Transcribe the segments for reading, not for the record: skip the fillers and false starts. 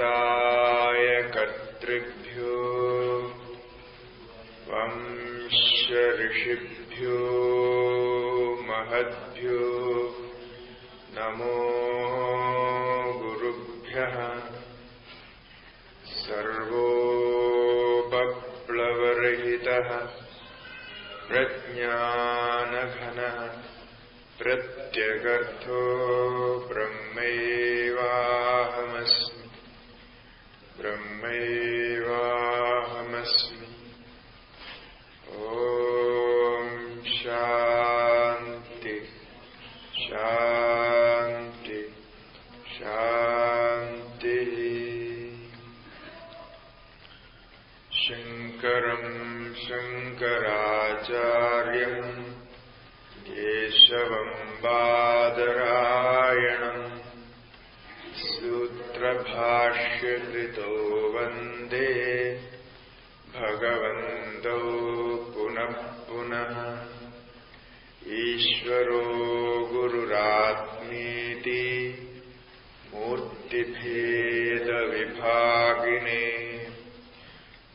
कर्ताय कर्तृभ्यो वंश ऋषिभ्यो महद्भ्यो नमो गुरुभ्यः। सर्वोपप्लवरहितः प्रज्ञानघनः प्रत्यगर्थो ब्रह्मैवाहमस्मि ब्रह्मैवाहमस्मि। ओम शांति शांति शांति। शंकरं शंकराचार्यं केशवं बादरायणं सूत्रभाष्यकृतो वन्दे भगवन्तौ पुनः पुनः। ईश्वरो गुरुरात्मेति मूर्तिभेदविभागिने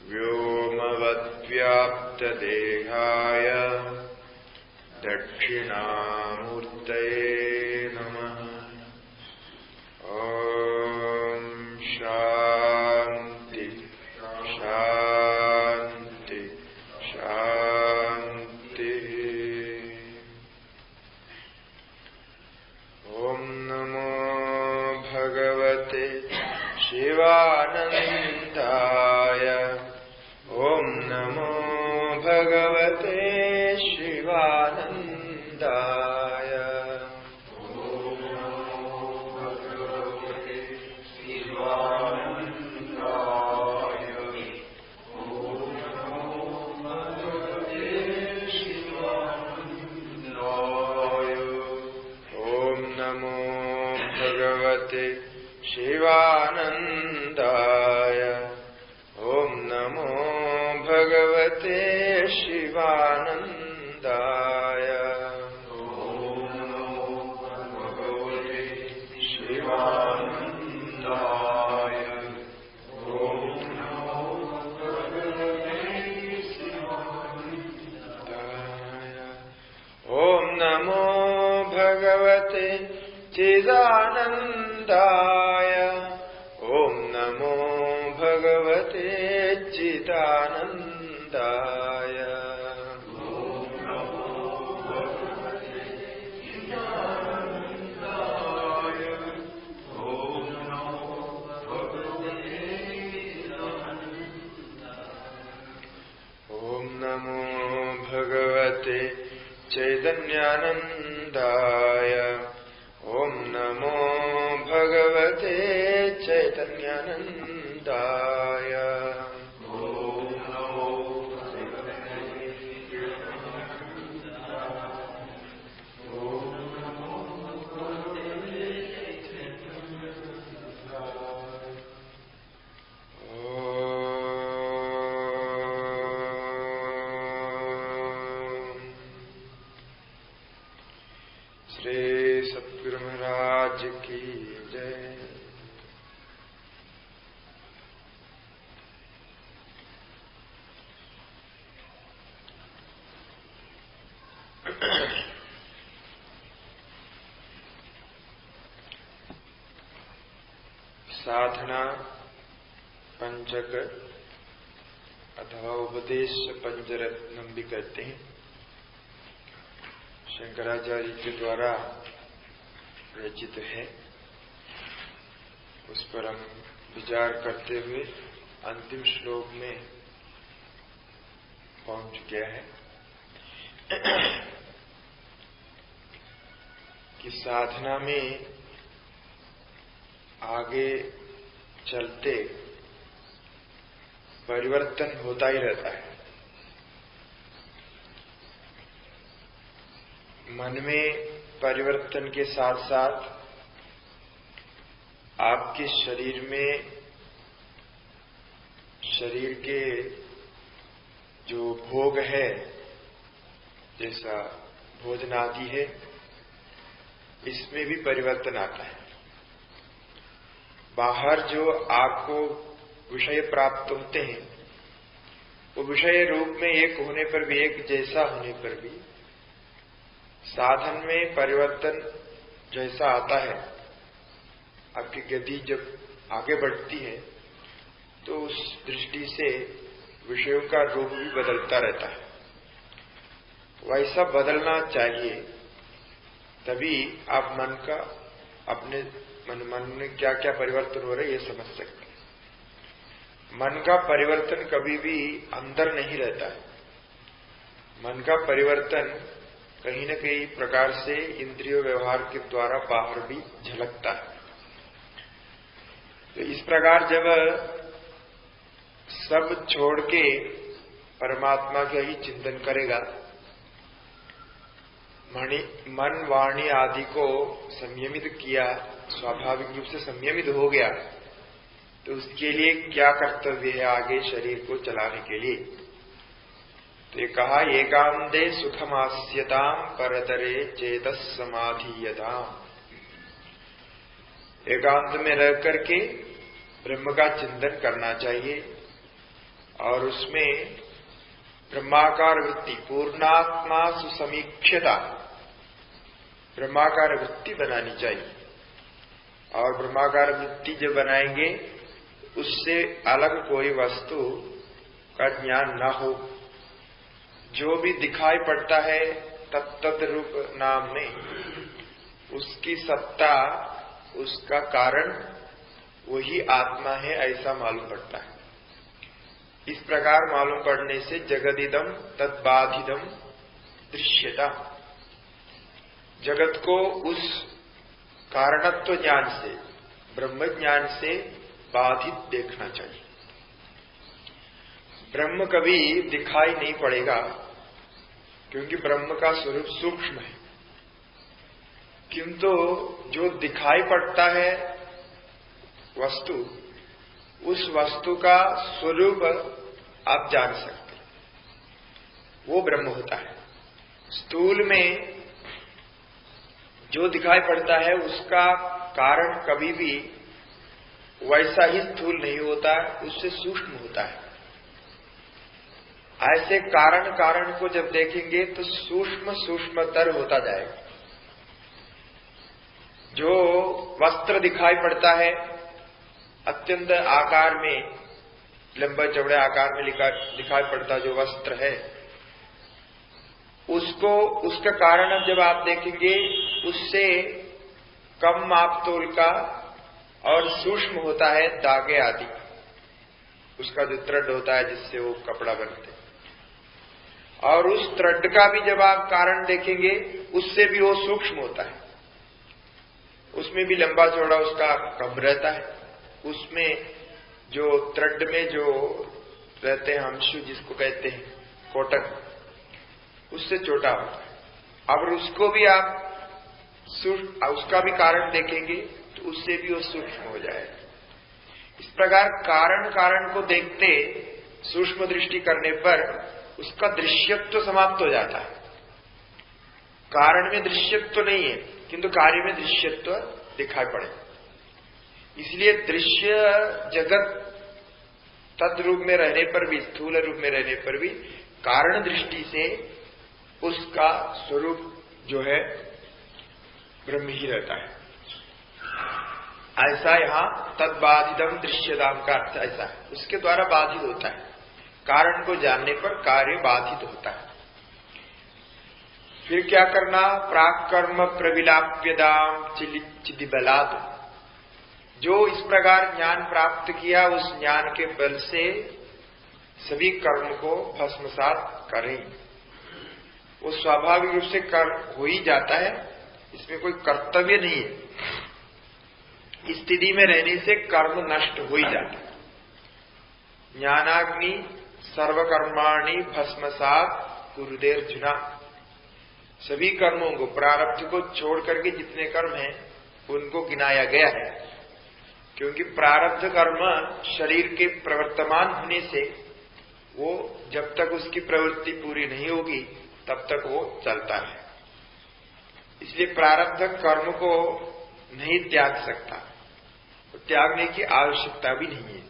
व्योमवद्व्याप्तदेहाय दक्षिणामूर्तये नमः। ओम शांति शांति शांति। ओम नमो भगवते शिवानंदाय। ओम नमो भगवते शिवानंदाय। ओम नमो भगवते शिवानंदाय। ओम नमो भगवते शिवानंदाय। ओम नमो भगवते शिवानंदाय। ओम नमो भगवते शिवानंदाय। ओम नमो भगवते शिवानंदाय। ओम नमो भगवते शिवानंदाय। ओम नमो भगवते चिदानंदाय। ओम नमो भगवते चिदानंदाय। ओम नमो भगवते चिदानंदाय। ओम नमो भगवते चिदानंदाय। ओम नमो भगवते चैतन्यानंदाय। ओम नमो भगवते चैतन्यानंदाय। ओम नमो भगवते ओम नमो भगवते चैतन्यानंदाय। श्री सद्गुरु महाराज की जय। साधना पंचक अथवा उपदेश पंचरत्नम भी कहते हैं। शंकराचार्य के द्वारा रचित है। उस पर हम विचार करते हुए अंतिम श्लोक में पहुंच गया है कि साधना में आगे चलते परिवर्तन होता ही रहता है। मन में परिवर्तन के साथ साथ आपके शरीर में शरीर के जो भोग है, जैसा भोजन आदि है, इसमें भी परिवर्तन आता है। बाहर जो आपको विषय प्राप्त होते हैं, वो विषय रूप में एक होने पर भी, एक जैसा होने पर भी साधन में परिवर्तन जैसा आता है, आपकी गति जब आगे बढ़ती है तो उस दृष्टि से विषयों का रूप भी बदलता रहता है। वैसा बदलना चाहिए, तभी आप मन का अपने मन में क्या क्या परिवर्तन हो रहा है ये समझ सकते हैं। मन का परिवर्तन कभी भी अंदर नहीं रहता है। मन का परिवर्तन कहीं न कहीं प्रकार से इंद्रिय व्यवहार के द्वारा बाहर भी झलकता है। तो इस प्रकार जब सब छोड़ के परमात्मा का ही चिंतन करेगा, मन वाणी आदि को संयमित किया, स्वाभाविक रूप से संयमित हो गया, तो उसके लिए क्या कर्तव्य है आगे शरीर को चलाने के लिए? तो ये कहा, एकांते सुखमास्यताम परतरे चेतस समाधीयताम। एकांत में रह करके ब्रह्म का चिंतन करना चाहिए और उसमें ब्रह्माकार वृत्ति, पूर्णात्मा सुसमीक्षता, ब्रह्माकार वृत्ति बनानी चाहिए। और ब्रह्माकार वृत्ति जब बनाएंगे उससे अलग कोई वस्तु का ज्ञान न हो। जो भी दिखाई पड़ता है तत्त रूप नाम में, उसकी सत्ता, उसका कारण वही आत्मा है, ऐसा मालूम पड़ता है। इस प्रकार मालूम पड़ने से जगदिदम तद्बाधिदम दृश्यता, जगत को उस कारणत्व ज्ञान से, ब्रह्म ज्ञान से बाधित देखना चाहिए। ब्रह्म कभी दिखाई नहीं पड़ेगा, क्योंकि ब्रह्म का स्वरूप सूक्ष्म है। किंतु जो दिखाई पड़ता है वस्तु, उस वस्तु का स्वरूप आप जान सकते हैं, वो ब्रह्म होता है। स्थूल में जो दिखाई पड़ता है उसका कारण कभी भी वैसा ही स्थूल नहीं होता है, उससे सूक्ष्म होता है। ऐसे कारण को जब देखेंगे तो सूक्ष्म सूक्ष्मतर होता जाएगा। जो वस्त्र दिखाई पड़ता है अत्यंत आकार में, लंबे चौड़े आकार में दिखाई पड़ता जो वस्त्र है, उसको, उसका कारण अब जब आप देखेंगे उससे कम मापतोल का और सूक्ष्म होता है धागे आदि, उसका जो थ्रेड होता है जिससे वो कपड़ा बनते, और उस थ्रेड का भी जब आप कारण देखेंगे उससे भी वो सूक्ष्म होता है। उसमें भी लंबा चौड़ा उसका कम रहता है। उसमें जो थ्रेड में जो रहते हैं अंशु, जिसको कहते हैं कॉटन, उससे छोटा होता है। अब उसको भी आप उसका भी कारण देखेंगे तो उससे भी वो सूक्ष्म हो जाएगा। इस प्रकार कारण को देखते सूक्ष्म दृष्टि करने पर उसका दृश्यत्व समाप्त हो जाता है। कारण में दृश्यत्व नहीं है, किंतु कार्य में दृश्यत्व दिखाई पड़े। इसलिए दृश्य जगत तद्रूप में रहने पर भी, स्थूल रूप में रहने पर भी कारण दृष्टि से उसका स्वरूप जो है ब्रह्म ही रहता है। ऐसा यहां तद्बाधितम दृश्यताम का अर्थ ऐसा है, उसके द्वारा बाधित होता है। कारण को जानने पर कार्य बाधित होता है। फिर क्या करना? प्राक कर्म प्रविलाप्यदाम चिदिबलात्। जो इस प्रकार ज्ञान प्राप्त किया, उस ज्ञान के बल से सभी कर्म को भस्मसात करें। वो स्वाभाविक रूप से कर हो ही जाता है, इसमें कोई कर्तव्य नहीं है। स्थिति में रहने से कर्म नष्ट हो ही जाता है। ज्ञानाग्नि सर्वकर्माणि भस्मसात कुरुदेर्जुना। सभी कर्मों को, प्रारब्ध को छोड़ करके जितने कर्म हैं उनको गिनाया गया है, क्योंकि प्रारब्ध कर्म शरीर के प्रवर्तमान होने से वो जब तक उसकी प्रवृत्ति पूरी नहीं होगी तब तक वो चलता है। इसलिए प्रारब्ध कर्म को नहीं त्याग सकता। त्यागने की आवश्यकता भी नहीं है,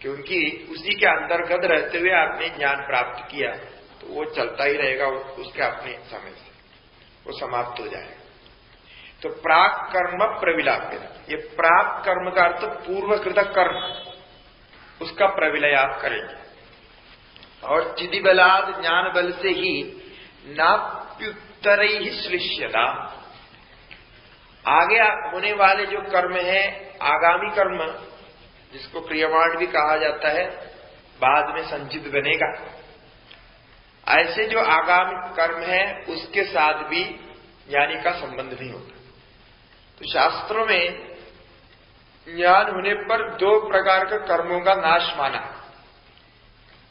क्योंकि उसी के अंतर्गत रहते हुए आपने ज्ञान प्राप्त किया तो वो चलता ही रहेगा, उसके अपने समय से वो समाप्त हो जाएगा। तो प्राक कर्म प्रविलाप्य, ये प्राक कर्म का अर्थ पूर्वकृत कर्म, उसका प्रविलय आप करेंगे। और चिदिबलाद ज्ञान बल से ही नाप्युत्तर ही श्लिष्यता, आगे होने वाले जो कर्म है, आगामी कर्म जिसको क्रियमाण भी कहा जाता है, बाद में संचित बनेगा, ऐसे जो आगामी कर्म है उसके साथ भी ज्ञानी का संबंध नहीं होता। तो शास्त्रों में ज्ञान होने पर दो प्रकार के कर्मों का नाश माना,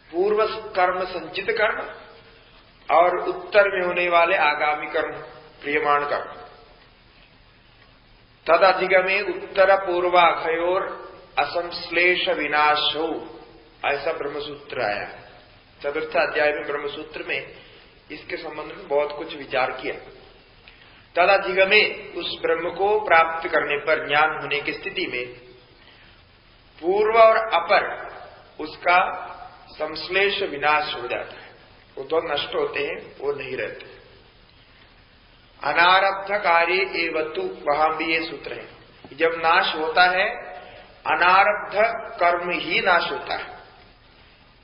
पूर्व कर्म संचित कर्म और उत्तर में होने वाले आगामी कर्म क्रियमाण कर्म। तद अधिगमे उत्तर पूर्वाखयोर असंश्लेष विनाशो, ऐसा ब्रह्मसूत्र आया। चतुर्थ अध्याय में ब्रह्मसूत्र में इसके संबंध में बहुत कुछ विचार किया। तद अधिगमे, उस ब्रह्म को प्राप्त करने पर, ज्ञान होने की स्थिति में पूर्व और अपर उसका संश्लेष विनाश हो जाता है, वो दो नष्ट होते हैं, वो नहीं रहते। अनारब्ध कार्य एवतु, वहां भी ये सूत्र है, जब नाश होता है अनारब्ध कर्म ही नाश होता है,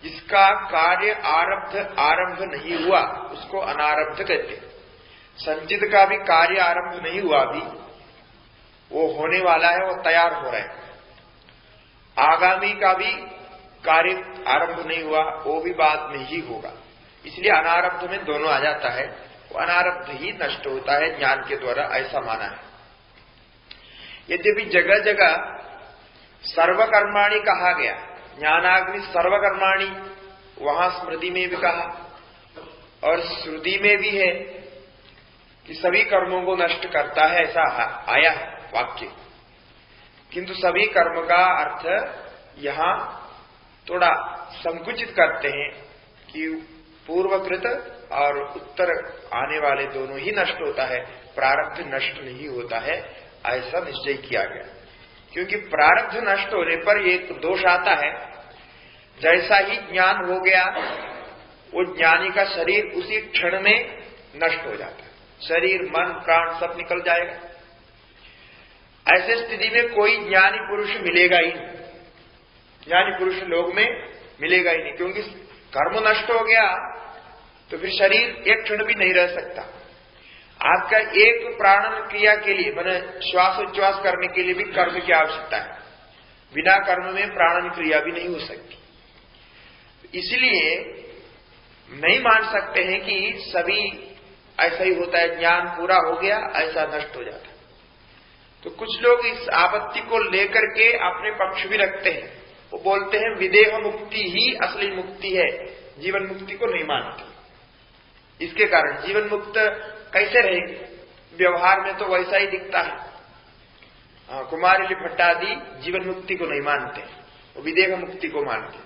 जिसका कार्य आरंभ नहीं हुआ उसको अनारब्ध कहते हैं। संचित का भी कार्य आरंभ नहीं हुआ, भी वो होने वाला है, वो तैयार हो रहा है। आगामी का भी कार्य आरंभ नहीं हुआ, वो भी बाद में ही होगा, इसलिए अनारब्ध में दोनों आ जाता है, वो अनारब्ध ही नष्ट होता है ज्ञान के द्वारा, ऐसा माना है। यद्यपि जगह जगह सर्वकर्माणि कहा गया, ज्ञानाग्नि सर्वकर्माणि, वहां स्मृति में भी कहा और श्रुति में भी है कि सभी कर्मों को नष्ट करता है, ऐसा आया वाक्य। किंतु सभी कर्म का अर्थ यहां थोड़ा संकुचित करते हैं कि पूर्वकृत और उत्तर आने वाले दोनों ही नष्ट होता है, प्रारब्ध नष्ट नहीं होता है, ऐसा निश्चय किया गया। क्योंकि प्रारब्ध नष्ट होने पर एक दोष आता है, जैसा ही ज्ञान हो गया वो ज्ञानी का शरीर उसी क्षण में नष्ट हो जाता है, शरीर मन प्राण सब निकल जाएगा। ऐसे स्थिति में कोई ज्ञानी पुरुष मिलेगा ही नहीं, ज्ञानी पुरुष लोग में मिलेगा ही नहीं, क्योंकि कर्म नष्ट हो गया तो फिर शरीर एक क्षण भी नहीं रह सकता। आपका एक प्राणन क्रिया के लिए, माने श्वासोच्छ्वास करने के लिए भी कर्म की आवश्यकता है, बिना कर्म में प्राणन क्रिया भी नहीं हो सकती। इसलिए नहीं मान सकते हैं कि सभी ऐसा ही होता है, ज्ञान पूरा हो गया ऐसा नष्ट हो जाता है। तो कुछ लोग इस आपत्ति को लेकर के अपने पक्ष भी रखते हैं, वो बोलते हैं विदेह मुक्ति ही असली मुक्ति है, जीवन मुक्ति को नहीं मानते। इसके कारण जीवन मुक्त कैसे रहेंगे, व्यवहार में तो वैसा ही दिखता है। कुमारिल भट्टादि जीवन मुक्ति को नहीं मानते, वो विदेह मुक्ति को मानते,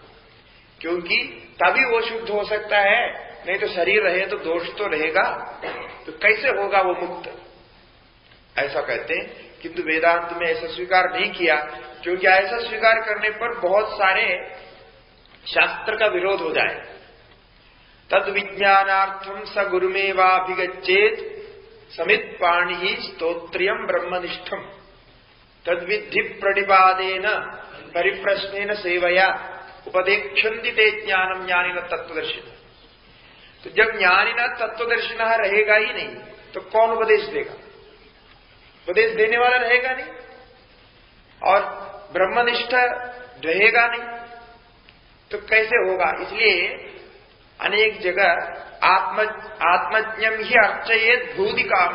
क्योंकि तभी वो शुद्ध हो सकता है, नहीं तो शरीर रहे तो दोष तो रहेगा, तो कैसे होगा वो मुक्त, ऐसा कहते हैं। किंतु वेदांत में ऐसा स्वीकार नहीं किया, क्योंकि ऐसा स्वीकार करने पर बहुत सारे शास्त्र का विरोध हो जाए। तद विज्ञानार्थम स गुरुमेवाभिगच्छेत समित पाणि स्तोत्रियम ब्रह्मनिष्ठम तद विद्धि प्रणिपादेन परिप्रश्नेन सेवया उपदेक्षन्ति ते ज्ञानम ज्ञानिन तत्वदर्शिन। तो जब ज्ञानिन तत्वदर्शिन रहेगा ही नहीं तो कौन उपदेश देगा, उपदेश देने वाला रहेगा नहीं, और ब्रह्मनिष्ठ रहेगा नहीं, तो कैसे होगा। इसलिए अनेक जगह आत्मज्ञम ही अर्चयेत भूति काम,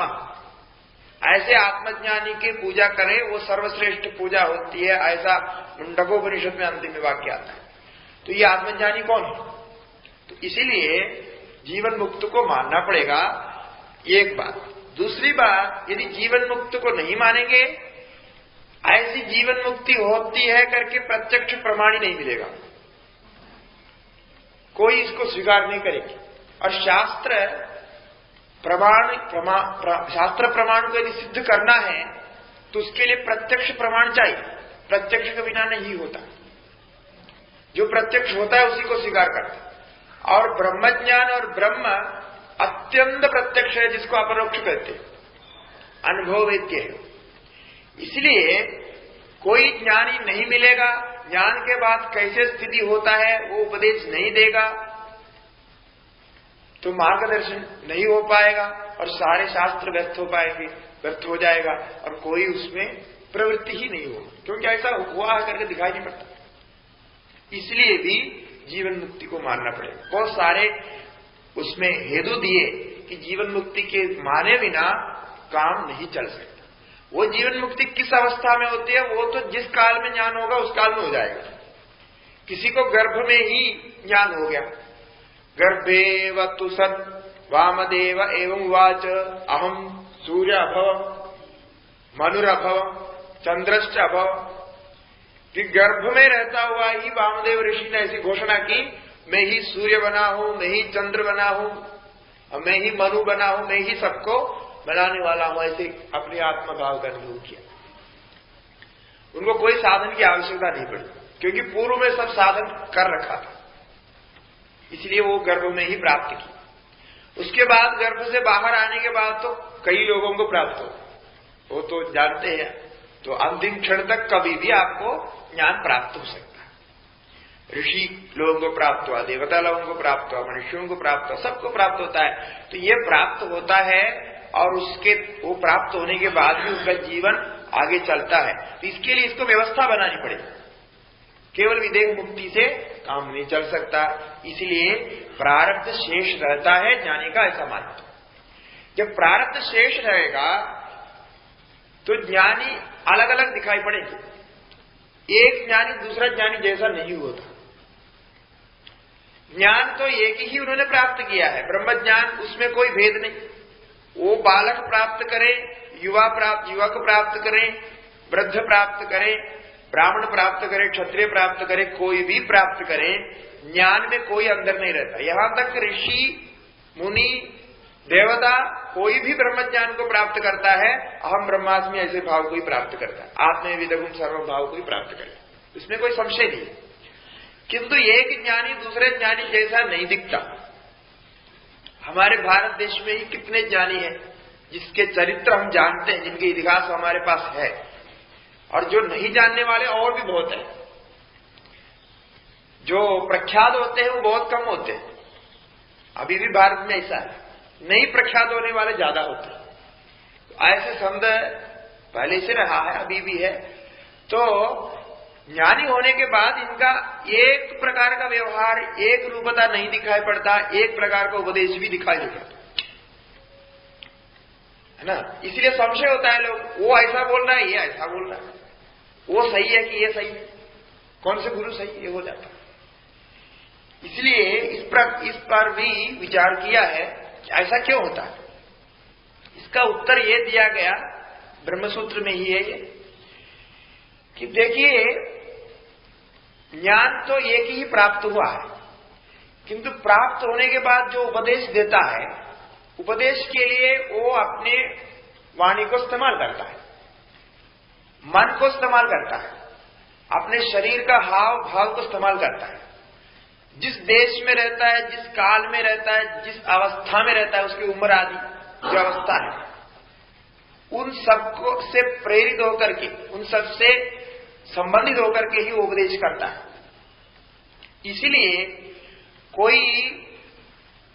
ऐसे आत्मज्ञानी की पूजा करें वो सर्वश्रेष्ठ पूजा होती है, ऐसा मुंडकोपनिषद में अंतिम वाक्य आता है। तो ये आत्मज्ञानी कौन है, तो इसीलिए जीवन मुक्त को मानना पड़ेगा, एक बात। दूसरी बात, यदि जीवन मुक्त को नहीं मानेंगे, ऐसी जीवन मुक्ति होती है करके प्रत्यक्ष प्रमाण ही नहीं मिलेगा, कोई इसको स्वीकार नहीं करेगी। और शास्त्र प्रमाण को यदि सिद्ध करना है तो उसके लिए प्रत्यक्ष प्रमाण चाहिए, प्रत्यक्ष के बिना नहीं होता। जो प्रत्यक्ष होता है उसी को स्वीकार करता है। और ब्रह्मज्ञान और ब्रह्म अत्यंत प्रत्यक्ष है, जिसको अपरोक्ष कहते हैं, अनुभव वेद्य है। इसलिए कोई ज्ञानी नहीं मिलेगा, ज्ञान के बाद कैसे स्थिति होता है वो उपदेश नहीं देगा, तो मार्गदर्शन नहीं हो पाएगा और सारे शास्त्र व्यर्थ हो पाएंगे, व्यर्थ हो जाएगा और कोई उसमें प्रवृत्ति ही नहीं होगी, क्योंकि ऐसा हुआ है करके दिखाई नहीं पड़ता। इसलिए भी जीवन मुक्ति को मानना पड़ेगा। बहुत सारे उसमें हेतु दिए कि जीवन मुक्ति के माने बिना काम नहीं चल सकता। वो जीवन मुक्ति किस अवस्था में होती है, वो तो जिस काल में ज्ञान होगा उस काल में हो जाएगा। किसी को गर्भ में ही ज्ञान हो गया, गर्भेवतु सत् वामदेव एवं वाच अहम सूर्य अभव मनुरभव चंद्रश्च अभव, कि गर्भ में रहता हुआ ही वामदेव ऋषि ने ऐसी घोषणा की, मैं ही सूर्य बना हूं, मैं ही चंद्र बना हूं, और मैं ही मनु बना हूं, मैं ही सबको बनाने वाला हूं, ऐसे अपने आत्मा भाव का अनुभव किया। उनको कोई साधन की आवश्यकता नहीं पड़ी, क्योंकि पूर्व में सब साधन कर रखा था, इसलिए वो गर्भ में ही प्राप्त की। उसके बाद गर्भ से बाहर आने के बाद तो कई लोगों को प्राप्त हो, वो तो जानते हैं। तो अंतिम क्षण तक कभी भी आपको ज्ञान प्राप्त हो सकता है। ऋषि लोगों को प्राप्त हुआ, देवता लोगों को प्राप्त हुआ, मनुष्यों को प्राप्त हुआ, सबको प्राप्त होता है। तो ये प्राप्त होता है और उसके वो प्राप्त होने के बाद भी उसका जीवन आगे चलता है। तो इसके लिए इसको व्यवस्था बनानी पड़ेगी, केवल विदेह मुक्ति से काम नहीं चल सकता। इसलिए प्रारब्ध शेष रहता है ज्ञानी का, ऐसा मानते। जब प्रारब्ध शेष रहेगा तो ज्ञानी अलग अलग दिखाई पड़ेंगे। एक ज्ञानी दूसरा ज्ञानी जैसा नहीं होता। ज्ञान तो एक ही उन्होंने प्राप्त किया है, ब्रह्म ज्ञान, उसमें कोई भेद नहीं। वो बालक प्राप्त करे, युवक प्राप्त करे, वृद्ध प्राप्त करे, ब्राह्मण प्राप्त करे, क्षत्रिय प्राप्त करे, कोई भी प्राप्त करे, ज्ञान में कोई अंदर नहीं रहता। यहां तक ऋषि मुनि देवता कोई भी ब्रह्म ज्ञान को प्राप्त करता है, अहम ब्रह्मास्मि ऐसे भाव को ही प्राप्त करता है, आत्मे विदगुण सर्व भाव को ही प्राप्त करता है, इसमें कोई संशय नहीं। किंतु एक ज्ञानी दूसरे ज्ञानी जैसा नहीं दिखता। हमारे भारत देश में ही कितने ज्ञानी हैं जिसके चरित्र हम जानते हैं, जिनके इतिहास हमारे पास है, और जो नहीं जानने वाले और भी बहुत हैं। जो प्रख्यात होते हैं वो बहुत कम होते हैं, अभी भी भारत में ऐसा है। नहीं प्रख्यात होने वाले ज्यादा होते हैं। ऐसे संत पहले से रहा है, अभी भी है। तो ज्ञानी होने के बाद इनका एक प्रकार का व्यवहार, एक रूपता नहीं दिखाई पड़ता, एक प्रकार का उपदेश भी दिखाई नहीं पड़ता, है ना। इसलिए संशय होता है, लोग वो ऐसा बोल रहा है, ये ऐसा बोल रहा है, वो सही है कि ये सही है, कौन से गुरु सही, ये हो जाता है। इसलिए इस पर भी विचार किया है कि ऐसा क्यों होता है। इसका उत्तर ये दिया गया ब्रह्मसूत्र में ही है ये, कि देखिए ज्ञान तो एक ही प्राप्त हुआ है, किंतु प्राप्त होने के बाद जो उपदेश देता है, उपदेश के लिए वो अपने वाणी को इस्तेमाल करता है, मन को इस्तेमाल करता है, अपने शरीर का हाव भाव को इस्तेमाल करता है। जिस देश में रहता है, जिस काल में रहता है, जिस अवस्था में रहता है, उसकी उम्र आदि जो अवस्था है, उन सबको से प्रेरित होकर के, उन सब से संबंधित होकर के ही उपदेश करता है। इसीलिए कोई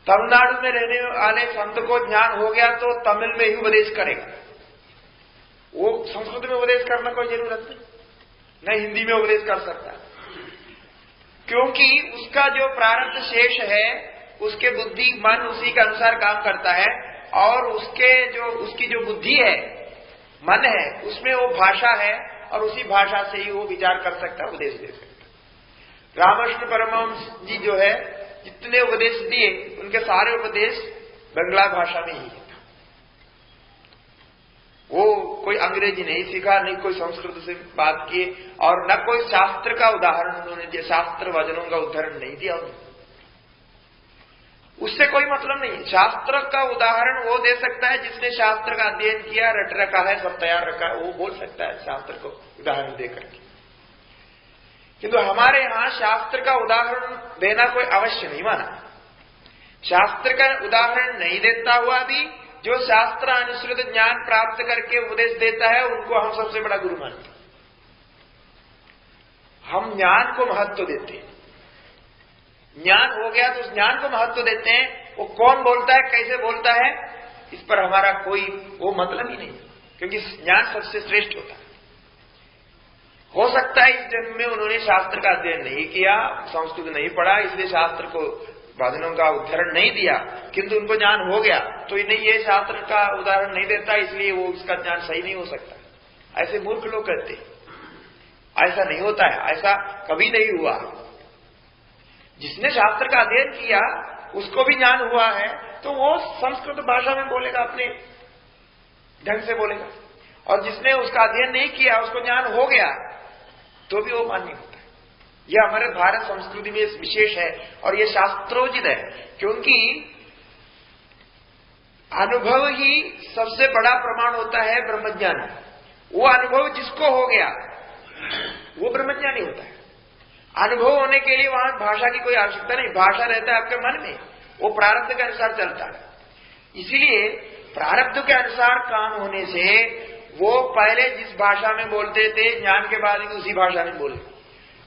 तमिलनाडु में रहने वाले संत को ज्ञान हो गया तो तमिल में ही उपदेश करेगा, वो संस्कृत में उपदेश करना कोई जरूरत नहीं, न हिंदी में उपदेश कर सकता है, क्योंकि उसका जो प्रारब्ध शेष है, उसके बुद्धि मन उसी के अनुसार काम करता है, और उसकी जो बुद्धि है, मन है, उसमें वो भाषा है, और उसी भाषा से ही वो विचार कर सकता है, उपदेश दे सकता है। रामकृष्ण परमहंस जी जो है, जितने उपदेश दिए, उनके सारे उपदेश बंगला भाषा में ही है। वो कोई अंग्रेजी नहीं सीखा, नहीं कोई संस्कृत से बात किए, और न कोई शास्त्र का उदाहरण उन्होंने दिया, शास्त्र वचनों का उदाहरण नहीं दिया उन्होंने। उससे कोई मतलब नहीं है। शास्त्र का उदाहरण वो दे सकता है जिसने शास्त्र का अध्ययन किया, रट रखा है, सब तैयार रखा है, वो बोल सकता है शास्त्र को उदाहरण दे करके। किंतु हमारे यहां शास्त्र का उदाहरण देना कोई अवश्य नहीं माना। शास्त्र का उदाहरण नहीं देता हुआ भी जो शास्त्र अनुसृत ज्ञान प्राप्त करके उपदेश देता है उनको हम सबसे बड़ा गुरु मानते हैं। हम ज्ञान को महत्व देते हैं। ज्ञान हो गया तो उस ज्ञान को महत्व देते हैं। वो कौन बोलता है, कैसे बोलता है, इस पर हमारा कोई वो मतलब ही नहीं, क्योंकि ज्ञान सबसे श्रेष्ठ होता है। हो सकता है इस जन्म में उन्होंने शास्त्र का अध्ययन नहीं किया, संस्कृत नहीं पढ़ा, इसलिए शास्त्र को वादनों का उदाहरण नहीं दिया, किंतु उनको ज्ञान हो गया तो इन्हें ये शास्त्र का उदाहरण नहीं देता, इसलिए वो उसका ज्ञान सही नहीं हो सकता। ऐसे मूर्ख लोग कहते हैं। ऐसा नहीं होता है, ऐसा कभी नहीं हुआ। जिसने शास्त्र का अध्ययन किया उसको भी ज्ञान हुआ है तो वो संस्कृत भाषा में बोलेगा, अपने ढंग से बोलेगा। और जिसने उसका अध्ययन नहीं किया, उसको ज्ञान हो गया तो भी वो मान्य होता है। यह हमारे भारत संस्कृति में विशेष है और यह शास्त्रोचित है, क्योंकि अनुभव ही सबसे बड़ा प्रमाण होता है ब्रह्मज्ञान। वो अनुभव जिसको हो गया वो ब्रह्मज्ञानी होता है। अनुभव होने के लिए वहां भाषा की कोई आवश्यकता नहीं, भाषा रहता है आपके मन में, वो प्रारब्ध के अनुसार चलता है। इसलिए प्रारब्ध के अनुसार काम होने से वो पहले जिस भाषा में बोलते थे, ज्ञान के बाद भी उसी भाषा में बोले।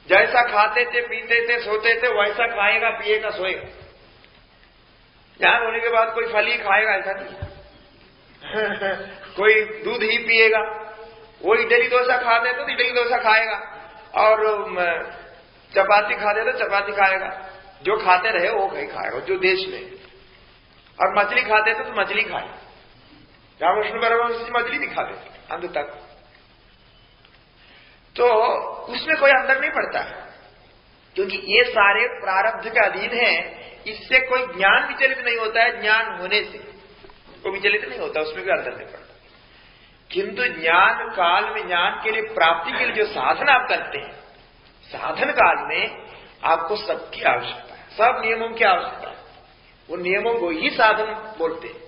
जैसा खाते थे, पीते थे, सोते थे, वैसा खाएगा, पिएगा, सोएगा। ज्ञान होने के बाद कोई फल ही खाएगा ऐसा नहीं कोई दूध ही पिएगा। वो इडली डोसा खाते तो इडली डोसा खाएगा, और चपाती खाते तो चपाती खाएगा। जो खाते रहे वो कहीं खाएगा, जो देश में। और मछली खाते थे तो मछली खाए। रामकृष्ण परमहंस मछली नहीं खाते अंत तक, तो उसमें कोई अंदर नहीं पड़ता है, क्योंकि ये सारे प्रारब्ध के अधीन है। इससे कोई ज्ञान विचलित नहीं होता है। ज्ञान होने से कोई विचलित नहीं होता, उसमें कोई अंदर नहीं पड़ता। किंतु ज्ञान काल में, ज्ञान के लिए, प्राप्ति के लिए जो साधन आप करते हैं, साधन काल में आपको सबकी आवश्यकता है, सब नियमों की आवश्यकता है। वो नियमों को ही साधन बोलते हैं।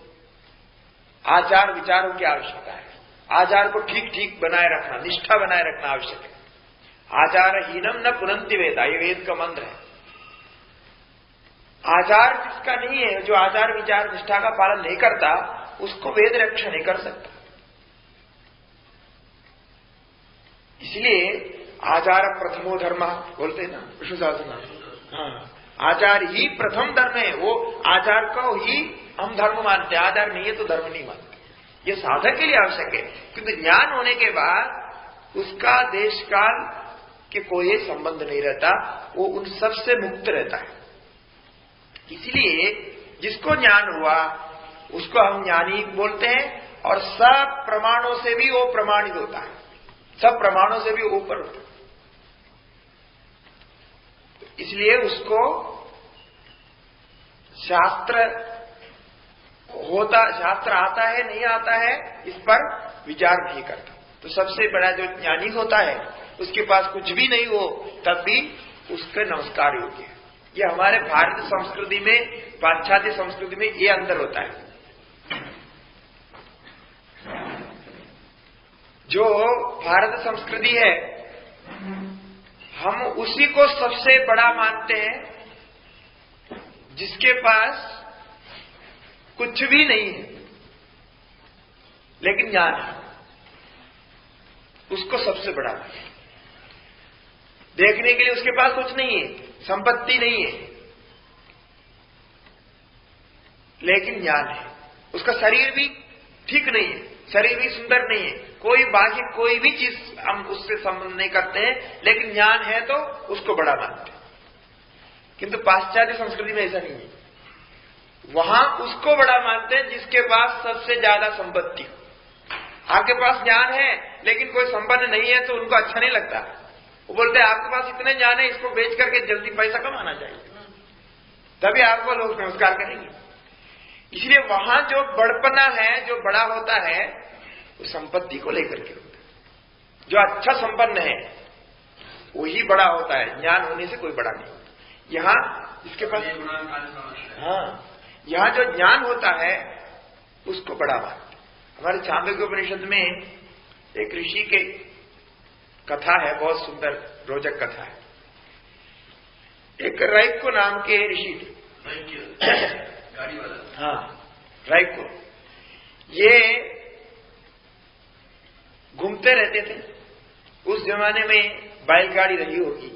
आचार विचारों की आवश्यकता है। आचार को ठीक ठीक बनाए रखना, निष्ठा बनाए रखना आवश्यक है। आचारहीनम न पुनन्ति वेदा, ये वेद का मंत्र है। आचार जिसका नहीं है, जो आचार विचार निष्ठा का पालन नहीं करता, उसको वेद रक्षा नहीं कर सकता। इसलिए आचार प्रथमो धर्म बोलते हैं ना विष्णु शासन। हाँ, आचार ही प्रथम धर्म है। वो आचार को ही हम धर्म मानते हैं, आचार नहीं है तो धर्म नहीं मानते। ये साधक के लिए आवश्यक है, क्योंकि ज्ञान होने के बाद उसका देश काल के कोई संबंध नहीं रहता, वो उन सब से मुक्त रहता है। इसलिए जिसको ज्ञान हुआ उसको हम ज्ञानी बोलते हैं, और सब प्रमाणों से भी वो प्रमाणित होता है, सब प्रमाणों से भी ऊपर होता है। इसलिए उसको शास्त्र आता है नहीं आता है इस पर विचार नहीं करता। तो सबसे बड़ा जो ज्ञानी होता है उसके पास कुछ भी नहीं हो तब भी उसके नमस्कार योग्य है। ये हमारे भारतीय संस्कृति में, पाश्चात्य संस्कृति में ये अंतर होता है। जो भारत संस्कृति है, हम उसी को सबसे बड़ा मानते हैं जिसके पास कुछ भी नहीं है लेकिन ज्ञान है, उसको सबसे बड़ा मानते हैं। देखने के लिए उसके पास कुछ नहीं है, संपत्ति नहीं है, लेकिन ज्ञान है। उसका शरीर भी ठीक नहीं है, शरीर भी सुंदर नहीं है, कोई बाकी कोई भी चीज हम उससे संबंध नहीं करते हैं, लेकिन ज्ञान है तो उसको बड़ा मानते हैं। किंतु पाश्चात्य संस्कृति में ऐसा नहीं है। वहां उसको बड़ा मानते हैं जिसके पास सबसे ज्यादा संपत्ति हो। आपके पास ज्ञान है लेकिन कोई संपन्न नहीं है तो उनको अच्छा नहीं लगता। वो बोलते हैं आपके पास इतने ज्ञान है, इसको बेच करके जल्दी पैसा कमाना चाहिए, तभी आपको लोग नमस्कार करेंगे। इसलिए वहां जो बड़पना है, जो बड़ा होता है, वो संपत्ति को लेकर के होता है। जो अच्छा संपन्न है वही बड़ा होता है, ज्ञान होने से कोई बड़ा नहीं होता। यहां जिसके पास, हाँ, यहां जो ज्ञान होता है उसको बड़ा मानते। हमारे छांदोग्य उपनिषद में एक ऋषि के कथा है, बहुत सुंदर रोचक कथा है। एक राइको नाम के ऋषि थे, गाड़ी वाला। हाँ, राइको। ये घूमते रहते थे। उस जमाने में बैलगाड़ी रही होगी,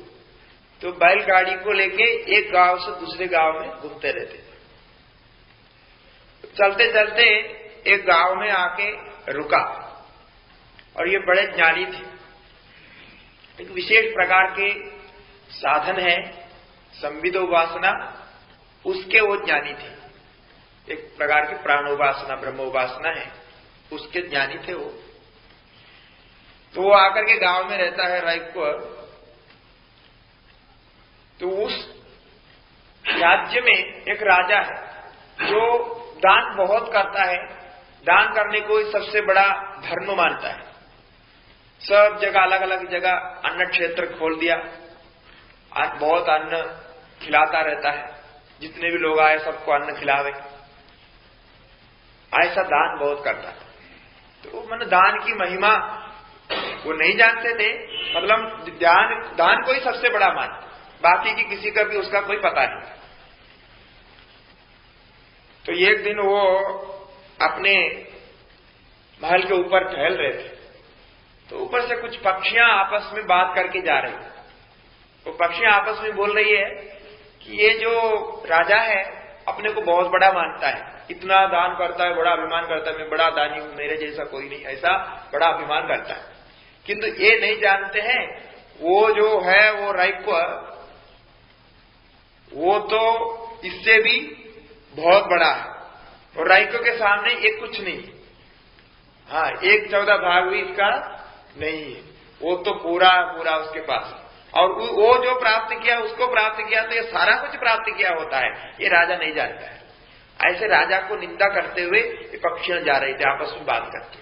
तो बैलगाड़ी को लेके एक गांव से दूसरे गांव में घूमते रहते थे। चलते चलते एक गांव में आके रुका, और ये बड़े ज्ञानी थे। एक विशेष प्रकार के साधन है संविदोपासना, उसके वो ज्ञानी थे। एक प्रकार की प्राणोपासना, ब्रह्मोपासना है, उसके ज्ञानी थे वो। तो वो आकर के गांव में रहता है रायपुर। तो उस राज्य में एक राजा है जो दान बहुत करता है, दान करने को ही सबसे बड़ा धर्म मानता है। सब जगह, अलग अलग जगह अन्न क्षेत्र खोल दिया, आज बहुत अन्न खिलाता रहता है, जितने भी लोग आए सबको अन्न खिलावे, ऐसा दान बहुत करता है। तो मैंने दान की महिमा वो नहीं जानते थे, मतलब दान को ही सबसे बड़ा मान, बाकी की किसी का भी उसका कोई पता नहीं। तो एक दिन वो अपने महल के ऊपर टहल रहे थे, तो ऊपर से कुछ पक्षियां आपस में बात करके जा रही। वो पक्षियां आपस में बोल रही है कि ये जो राजा है अपने को बहुत बड़ा मानता है, इतना दान करता है, बड़ा अभिमान करता है, मैं बड़ा दानी हूं, मेरे जैसा कोई नहीं, ऐसा बड़ा अभिमान करता है। किंतु ये नहीं जानते हैं वो जो है वो राइको, वो तो इससे भी बहुत बड़ा है, और राइको के सामने ये कुछ नहीं। हाँ, 1/14 भाग भी इसका नहीं है, वो तो पूरा पूरा उसके पास। और वो जो प्राप्त किया उसको प्राप्त किया, तो ये सारा कुछ प्राप्त किया होता है, ये राजा नहीं जानता है। ऐसे राजा को निंदा करते हुए ये पक्षियां जा रहे थे आपस में बात करते।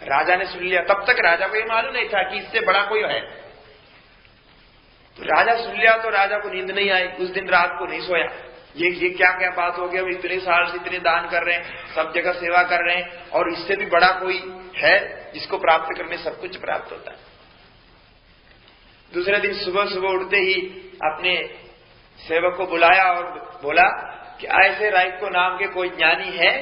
राजा ने सुन लिया, तब तक राजा को ये मालूम नहीं था कि इससे बड़ा कोई है। तो राजा सुन लिया तो राजा को नींद नहीं आई, उस दिन रात को नहीं सोया। ये क्या क्या बात हो गया, हम इतने साल से इतने दान कर रहे हैं, सब जगह सेवा कर रहे हैं, और इससे भी बड़ा कोई है जिसको प्राप्त करने सब कुछ प्राप्त होता है। दूसरे दिन सुबह सुबह उठते ही अपने सेवक को बुलाया और बोला कि ऐसे राइको नाम के कोई ज्ञानी है,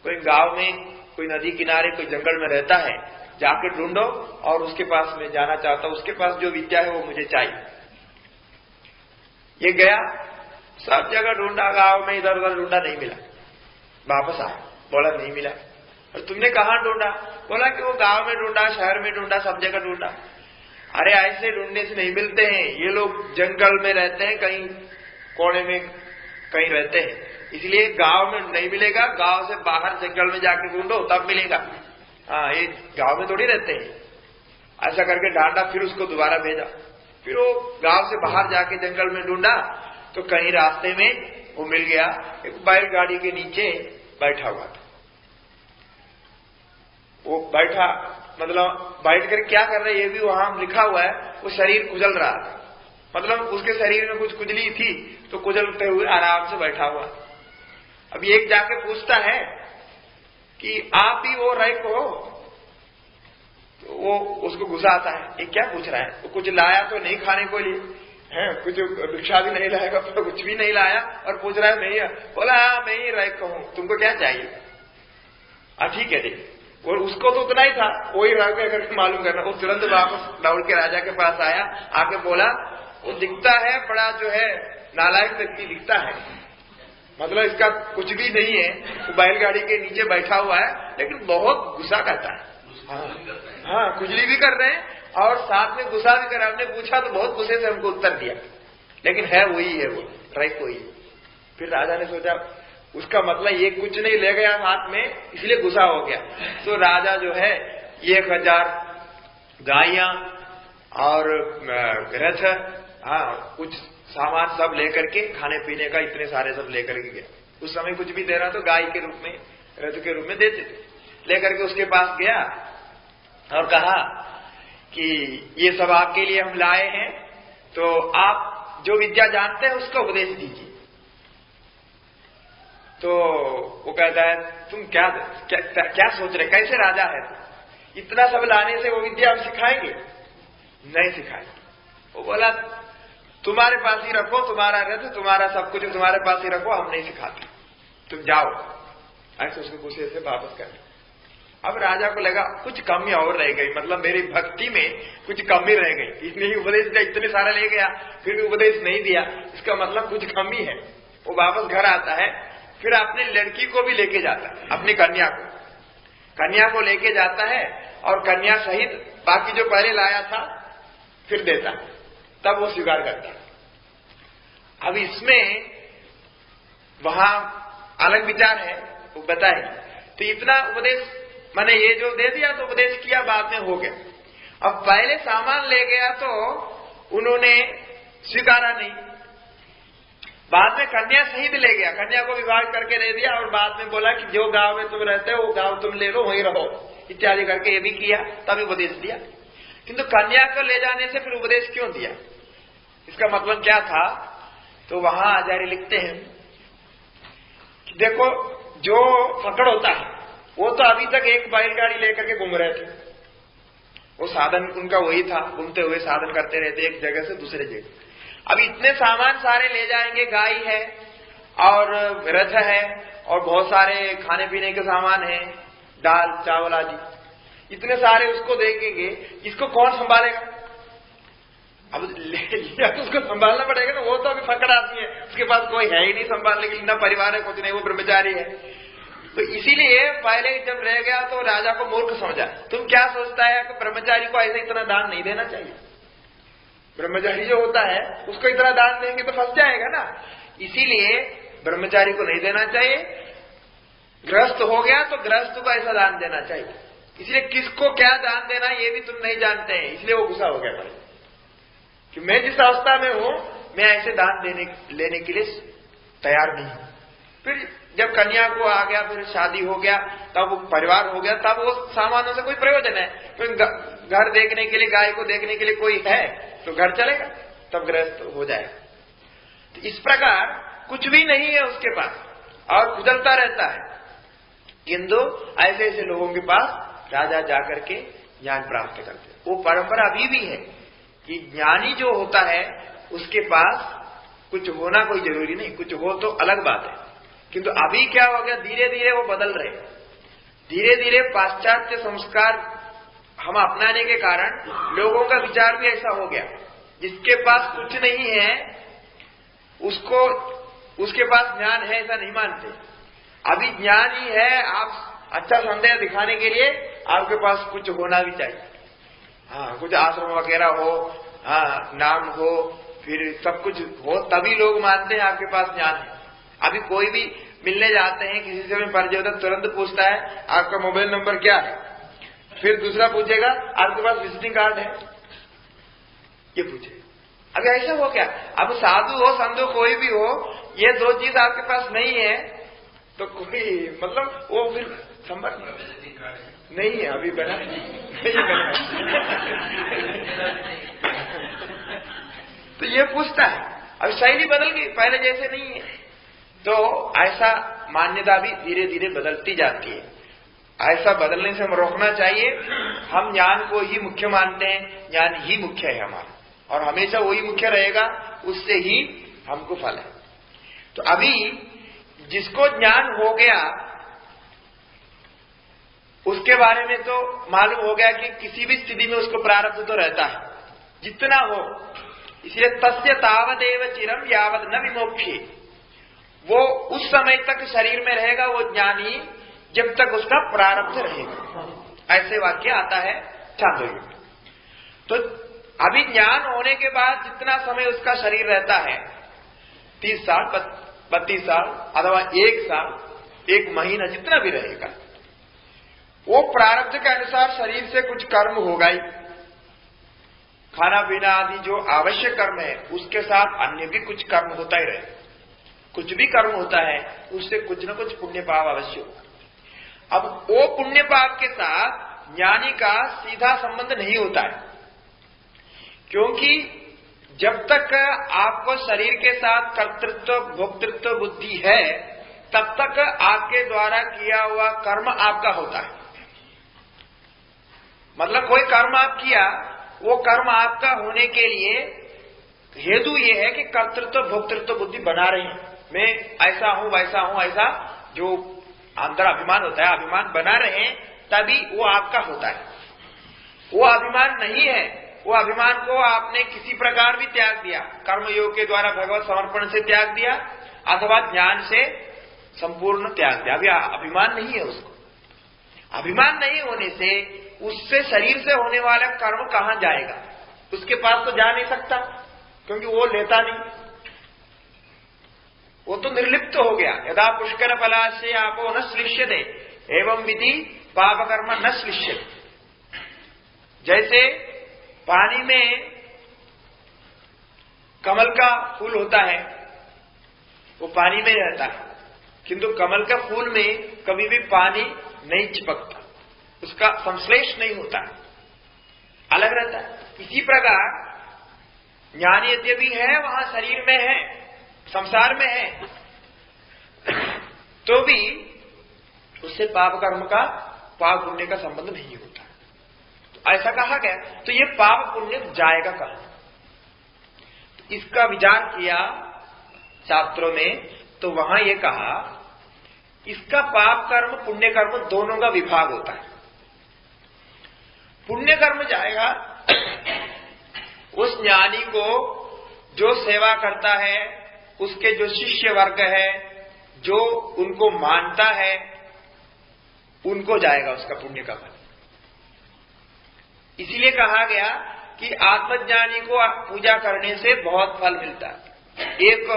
कोई गांव में, कोई नदी किनारे, कोई जंगल में रहता है, जाके ढूंढो और उसके पास मैं जाना चाहता हूं, उसके पास जो विद्या है वो मुझे चाहिए। ये गया, सब जगह ढूंढा, गांव में इधर उधर ढूंढा, नहीं मिला। वापस आया, बोला नहीं मिला। और तुमने कहां ढूंढा? बोला कि वो गांव में ढूंढा, शहर में ढूंढा, सब जगह ढूंढा। अरे ऐसे ढूंढने से नहीं मिलते हैं, ये लोग जंगल में रहते हैं, कहीं कोने में कहीं रहते हैं, इसलिए गांव में नहीं मिलेगा, गांव से बाहर जंगल में जाके ढूंढो तब मिलेगा। हाँ, ये गांव में थोड़ी रहते हैं। ऐसा करके ढांढा, फिर उसको दोबारा भेजा। फिर वो गांव से बाहर जाके जंगल में ढूंढा, तो कहीं रास्ते में वो मिल गया, एक बैलगाड़ी के नीचे बैठा हुआ था। वो बैठा, मतलब बैठ कर क्या कर रहे ये भी वहां लिखा हुआ है, वो शरीर कुचल रहा था, मतलब उसके शरीर में कुछ कुचली थी, तो कुचलते हुए आराम से बैठा हुआ। अब एक जाके पूछता है कि आप ही वो राइको हो? तो वो उसको गुस्सा आता है, ये क्या पूछ रहा है, वो कुछ लाया तो नहीं खाने को लिए है, कुछ भिक्षा भी नहीं लाएगा, तो कुछ भी नहीं लाया और पूछ रहा है मैं ही। बोला हाँ मैं ही राइको हूं, तुमको क्या चाहिए? ठीक है, ठीक। और उसको तो उतना ही था, वही राइको करके मालूम करना। वो तुरंत वापस दौड़ के राजा के पास आया, आके बोला वो दिखता है बड़ा जो है नालायक व्यक्ति दिखता है, मतलब इसका कुछ भी नहीं है, वो बैलगाड़ी के नीचे बैठा हुआ है, लेकिन बहुत गुस्सा करता है। हाँ, कुजली भी कर रहे हैं और साथ में गुस्सा भी कर रहे हैं। हमने पूछा तो बहुत गुस्से से हमको उत्तर दिया, लेकिन है वही है, वो राइको ही। फिर राजा ने सोचा उसका मतलब ये कुछ नहीं ले गया हाथ में, इसलिए गुस्सा हो गया। तो राजा जो है 1000 गायें और रथ, हाँ कुछ सामान सब लेकर के, खाने पीने का इतने सारे सब लेकर के गया। उस समय कुछ भी दे रहा तो गाय के रूप में, रथ के रूप में देते थे। लेकर के उसके पास गया और कहा कि ये सब आपके लिए हम लाए हैं, तो आप जो विद्या जानते हैं उसका उपदेश दीजिए। तो वो कहता है तुम क्या सोच रहे, कैसे राजा है, इतना सब लाने से वो विद्या हम सिखाएंगे? नहीं सिखाएंगे। वो बोला तुम्हारे पास ही रखो, तुम्हारा रथ, तुम्हारा सब कुछ तुम्हारे पास ही रखो, हम नहीं सिखाते, तुम जाओ। ऐसे उसको गुस्से से वापस कर। अब राजा को लगा कुछ कमी और रह गई, मतलब मेरी भक्ति में कुछ कमी रह गई, इसने ही उपदेश दिया, इतने सारा ले गया फिर भी उपदेश नहीं दिया, इसका मतलब कुछ कमी है। वो वापस घर आता है, फिर अपनी लड़की को भी लेके जाता है, अपनी कन्या को लेके जाता है और कन्या सहित बाकी जो पहले लाया था फिर देता है, तब वो स्वीकार करता है। अब इसमें वहां अलग विचार है, वो बताए। तो इतना उपदेश मैंने ये जो दे दिया तो उपदेश किया, बाद में हो गया। अब पहले सामान ले गया तो उन्होंने स्वीकारा नहीं, बाद में कन्या सहित ले गया, कन्या को विवाह करके दे दिया और बाद में बोला कि जो गांव में तुम रहते हो वो गांव तुम ले लो, वहीं रहो इत्यादि करके ये भी किया, तब उपदेश दिया। किंतु कन्या को ले जाने से फिर उपदेश क्यों दिया, इसका मतलब क्या था? तो वहां आचार्य लिखते हैं कि देखो जो फकड़ होता है वो तो अभी तक एक बैलगाड़ी लेकर के घूम रहे थे, वो साधन उनका वही था, घूमते हुए साधन करते रहते एक जगह से दूसरे जगह। अब इतने सामान सारे ले जाएंगे, गाय है और रथ है और बहुत सारे खाने पीने के सामान है, दाल चावल आदि, इतने सारे उसको देखेंगे, इसको कौन संभालेगा? अब ले लिया तो उसको संभालना पड़ेगा ना, वो तो अभी फकड़ आदमी है, उसके पास कोई है ही नहीं संभालने के लिए, ना परिवार है कुछ नहीं, वो ब्रह्मचारी है। तो इसीलिए पहले जब रह गया तो राजा को मूर्ख समझा। तुम क्या सोचता है कि ब्रह्मचारी को ऐसे इतना दान नहीं देना चाहिए? ब्रह्मचारी जो होता है उसको इतना दान देंगे तो फंस जाएगा ना, इसीलिए ब्रह्मचारी को नहीं देना चाहिए। गृहस्थ हो गया तो गृहस्थ को ऐसा दान देना चाहिए, इसलिए किसको क्या दान देना ये भी तुम नहीं जानते हैं, इसलिए वो गुस्सा हो गया भाई कि मैं जिस अवस्था में हूं मैं ऐसे दान लेने के लिए तैयार नहीं हूं। फिर जब कन्या को आ गया, फिर शादी हो गया, तब वो परिवार हो गया, तब वो सामानों से कोई प्रयोजन है, फिर घर देखने के लिए, गाय को देखने के लिए कोई है तो घर चलेगा, तब गृहस्थ हो जाएगा। तो इस प्रकार कुछ भी नहीं है उसके पास और खुजलता रहता है, किंतु ऐसे ऐसे लोगों के पास राजा जाकर के ज्ञान प्राप्त करते। वो परंपरा अभी भी है कि ज्ञानी जो होता है उसके पास कुछ होना कोई जरूरी नहीं, कुछ हो तो अलग बात है। किंतु अभी क्या हो गया, धीरे धीरे वो बदल रहे, धीरे धीरे पाश्चात्य संस्कार हम अपनाने के कारण लोगों का विचार भी ऐसा हो गया, जिसके पास कुछ नहीं है उसको उसके पास ज्ञान है ऐसा नहीं मानते। अभी ज्ञान ही है, आप अच्छा संदेह दिखाने के लिए आपके पास कुछ होना भी चाहिए, हाँ कुछ आश्रम वगैरह हो, हाँ नाम हो, फिर सब कुछ हो, तभी लोग मानते हैं आपके पास ज्ञान है। अभी कोई भी मिलने जाते हैं, किसी से भी परिचय होता है, तुरंत पूछता है आपका मोबाइल नंबर क्या है, फिर दूसरा पूछेगा आपके पास विजिटिंग कार्ड है, ये पूछे। अभी ऐसा हो क्या, अब साधु हो संधु कोई भी हो, ये दो चीज आपके पास नहीं है तो कोई मतलब वो फिर संभव नहीं है, अभी बना नहीं बना। तो ये पूछता है, अब शैली बदल गई, पहले जैसे नहीं है। तो ऐसा मान्यता भी धीरे धीरे बदलती जाती है, ऐसा बदलने से हम रोकना चाहिए। हम ज्ञान को ही मुख्य मानते हैं, ज्ञान ही मुख्य है हमारा और हमेशा वही मुख्य रहेगा, उससे ही हमको फल है। तो अभी जिसको ज्ञान हो गया उसके बारे में तो मालूम हो गया कि किसी भी स्थिति में उसको प्रारब्ध तो रहता है जितना हो, इसलिए तस्य तावदेव चिरम यावद न विमोक्षे, वो उस समय तक शरीर में रहेगा वो ज्ञानी जब तक उसका प्रारब्ध रहेगा, ऐसे वाक्य आता है छांदोग्य में। तो अभी ज्ञान होने के बाद जितना समय उसका शरीर रहता है, 30 साल 32 साल अथवा 1 साल 1 महीना जितना भी रहेगा, वो प्रारब्ध के अनुसार शरीर से कुछ कर्म होगा ही, खाना पीना आदि जो आवश्यक कर्म है उसके साथ अन्य भी कुछ कर्म होता ही रहे, कुछ भी कर्म होता है उससे कुछ न कुछ पुण्य पाप अवश्य होगा। अब वो पुण्य पाप के साथ ज्ञानी का सीधा संबंध नहीं होता है, क्योंकि जब तक आपको शरीर के साथ कर्तृत्व भोक्तृत्व बुद्धि है तब तक आपके द्वारा किया हुआ कर्म आपका होता है। मतलब कोई कर्म आप किया, वो कर्म आपका होने के लिए हेतु ये है कि कर्तृत्व भोक्तृत्व बुद्धि बना रहे हैं, मैं ऐसा हूं वैसा हूं, ऐसा जो अंदर अभिमान होता है, अभिमान बना रहे हैं, तभी वो आपका होता है। वो अभिमान नहीं है, वो अभिमान को आपने किसी प्रकार भी त्याग दिया, कर्मयोग के द्वारा भगवत समर्पण से त्याग दिया अथवा ज्ञान से संपूर्ण त्याग दिया। अभी अभिमान नहीं है उसको। अभिमान नहीं होने से उससे शरीर से होने वाला कर्म कहां जाएगा? उसके पास तो जा नहीं सकता, क्योंकि वो लेता नहीं, वो तो निर्लिप्त हो गया। यदा पुष्कर फलाशय आपो न श्लिष्यते एवं विधि पाप कर्म न श्लिष्यते। जैसे पानी में कमल का फूल होता है, वो पानी में रहता है, किंतु कमल का फूल में कभी भी पानी नहीं चिपकता, उसका संश्लेष नहीं होता है, अलग रहता है। इसी प्रकार ज्ञान यद्यपि है, वहां शरीर में है, संसार में है, तो भी उससे पाप कर्म का, पाप पुण्य का संबंध नहीं होता। तो ऐसा कहा गया, तो ये पाप पुण्य जाएगा कहां? तो इसका विचार किया शास्त्रों में, तो वहां ये कहा इसका पाप कर्म पुण्य कर्म दोनों का विभाग होता है। पुण्य कर्म जाएगा उस ज्ञानी को जो सेवा करता है, उसके जो शिष्य वर्ग है, जो उनको मानता है, उनको जाएगा उसका पुण्य का फल। इसीलिए कहा गया कि आत्मज्ञानी को पूजा करने से बहुत फल मिलता है। एक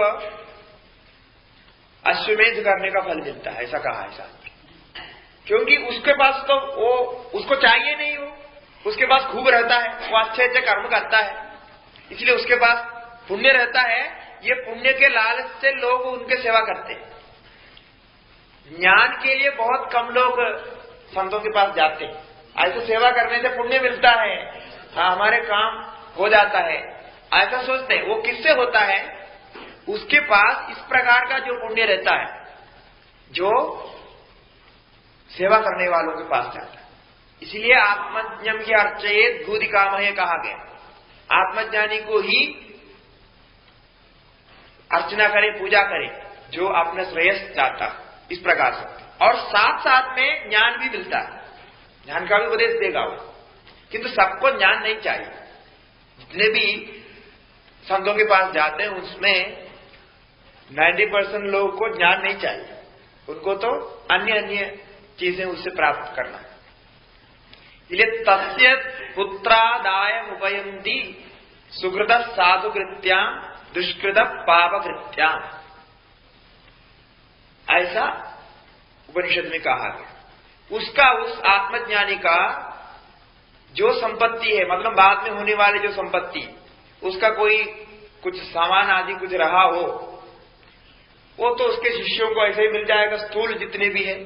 अश्वमेध करने का फल मिलता है, ऐसा कहा है शास्त्र। क्योंकि उसके पास तो वो, उसको चाहिए नहीं, हो उसके पास खूब रहता है, वो अच्छे अच्छे कर्म करता है, इसलिए उसके पास पुण्य रहता है। ये पुण्य के लालच से लोग उनके सेवा करते हैं। ज्ञान के लिए बहुत कम लोग संतों के पास जाते हैं, ऐसे सेवा करने से पुण्य मिलता है, हमारे काम हो जाता है, ऐसा सोचते हैं। वो किससे होता है? उसके पास इस प्रकार का जो पुण्य रहता है, जो सेवा करने वालों के पास जाता है। इसलिए आत्मज्ञम की अर्चयेत भूति कामह कहा गया, आत्मज्ञानी को ही अर्चना करे, पूजा करे, जो अपना श्रेयस चाहता, इस प्रकार से। और साथ साथ में ज्ञान भी मिलता है, ज्ञान का भी उपदेश देगा वो, किंतु सबको ज्ञान नहीं चाहिए। जितने भी संतों के पास जाते हैं उसमें 90% लोगों को ज्ञान नहीं चाहिए, उनको तो अन्य अन्य चीजें उससे प्राप्त करना है। इसलिए तस्य पुत्रादाय उपयंती सुकृत साधुकृत्या दुष्कृत पापकृत्या, ऐसा उपनिषद में कहा गया। उसका, उस आत्मज्ञानी का जो संपत्ति है, मतलब बाद में होने वाले जो संपत्ति, उसका कोई कुछ सामान आदि कुछ रहा हो, वो तो उसके शिष्यों को ऐसे ही मिल जाएगा। स्थूल जितने भी है,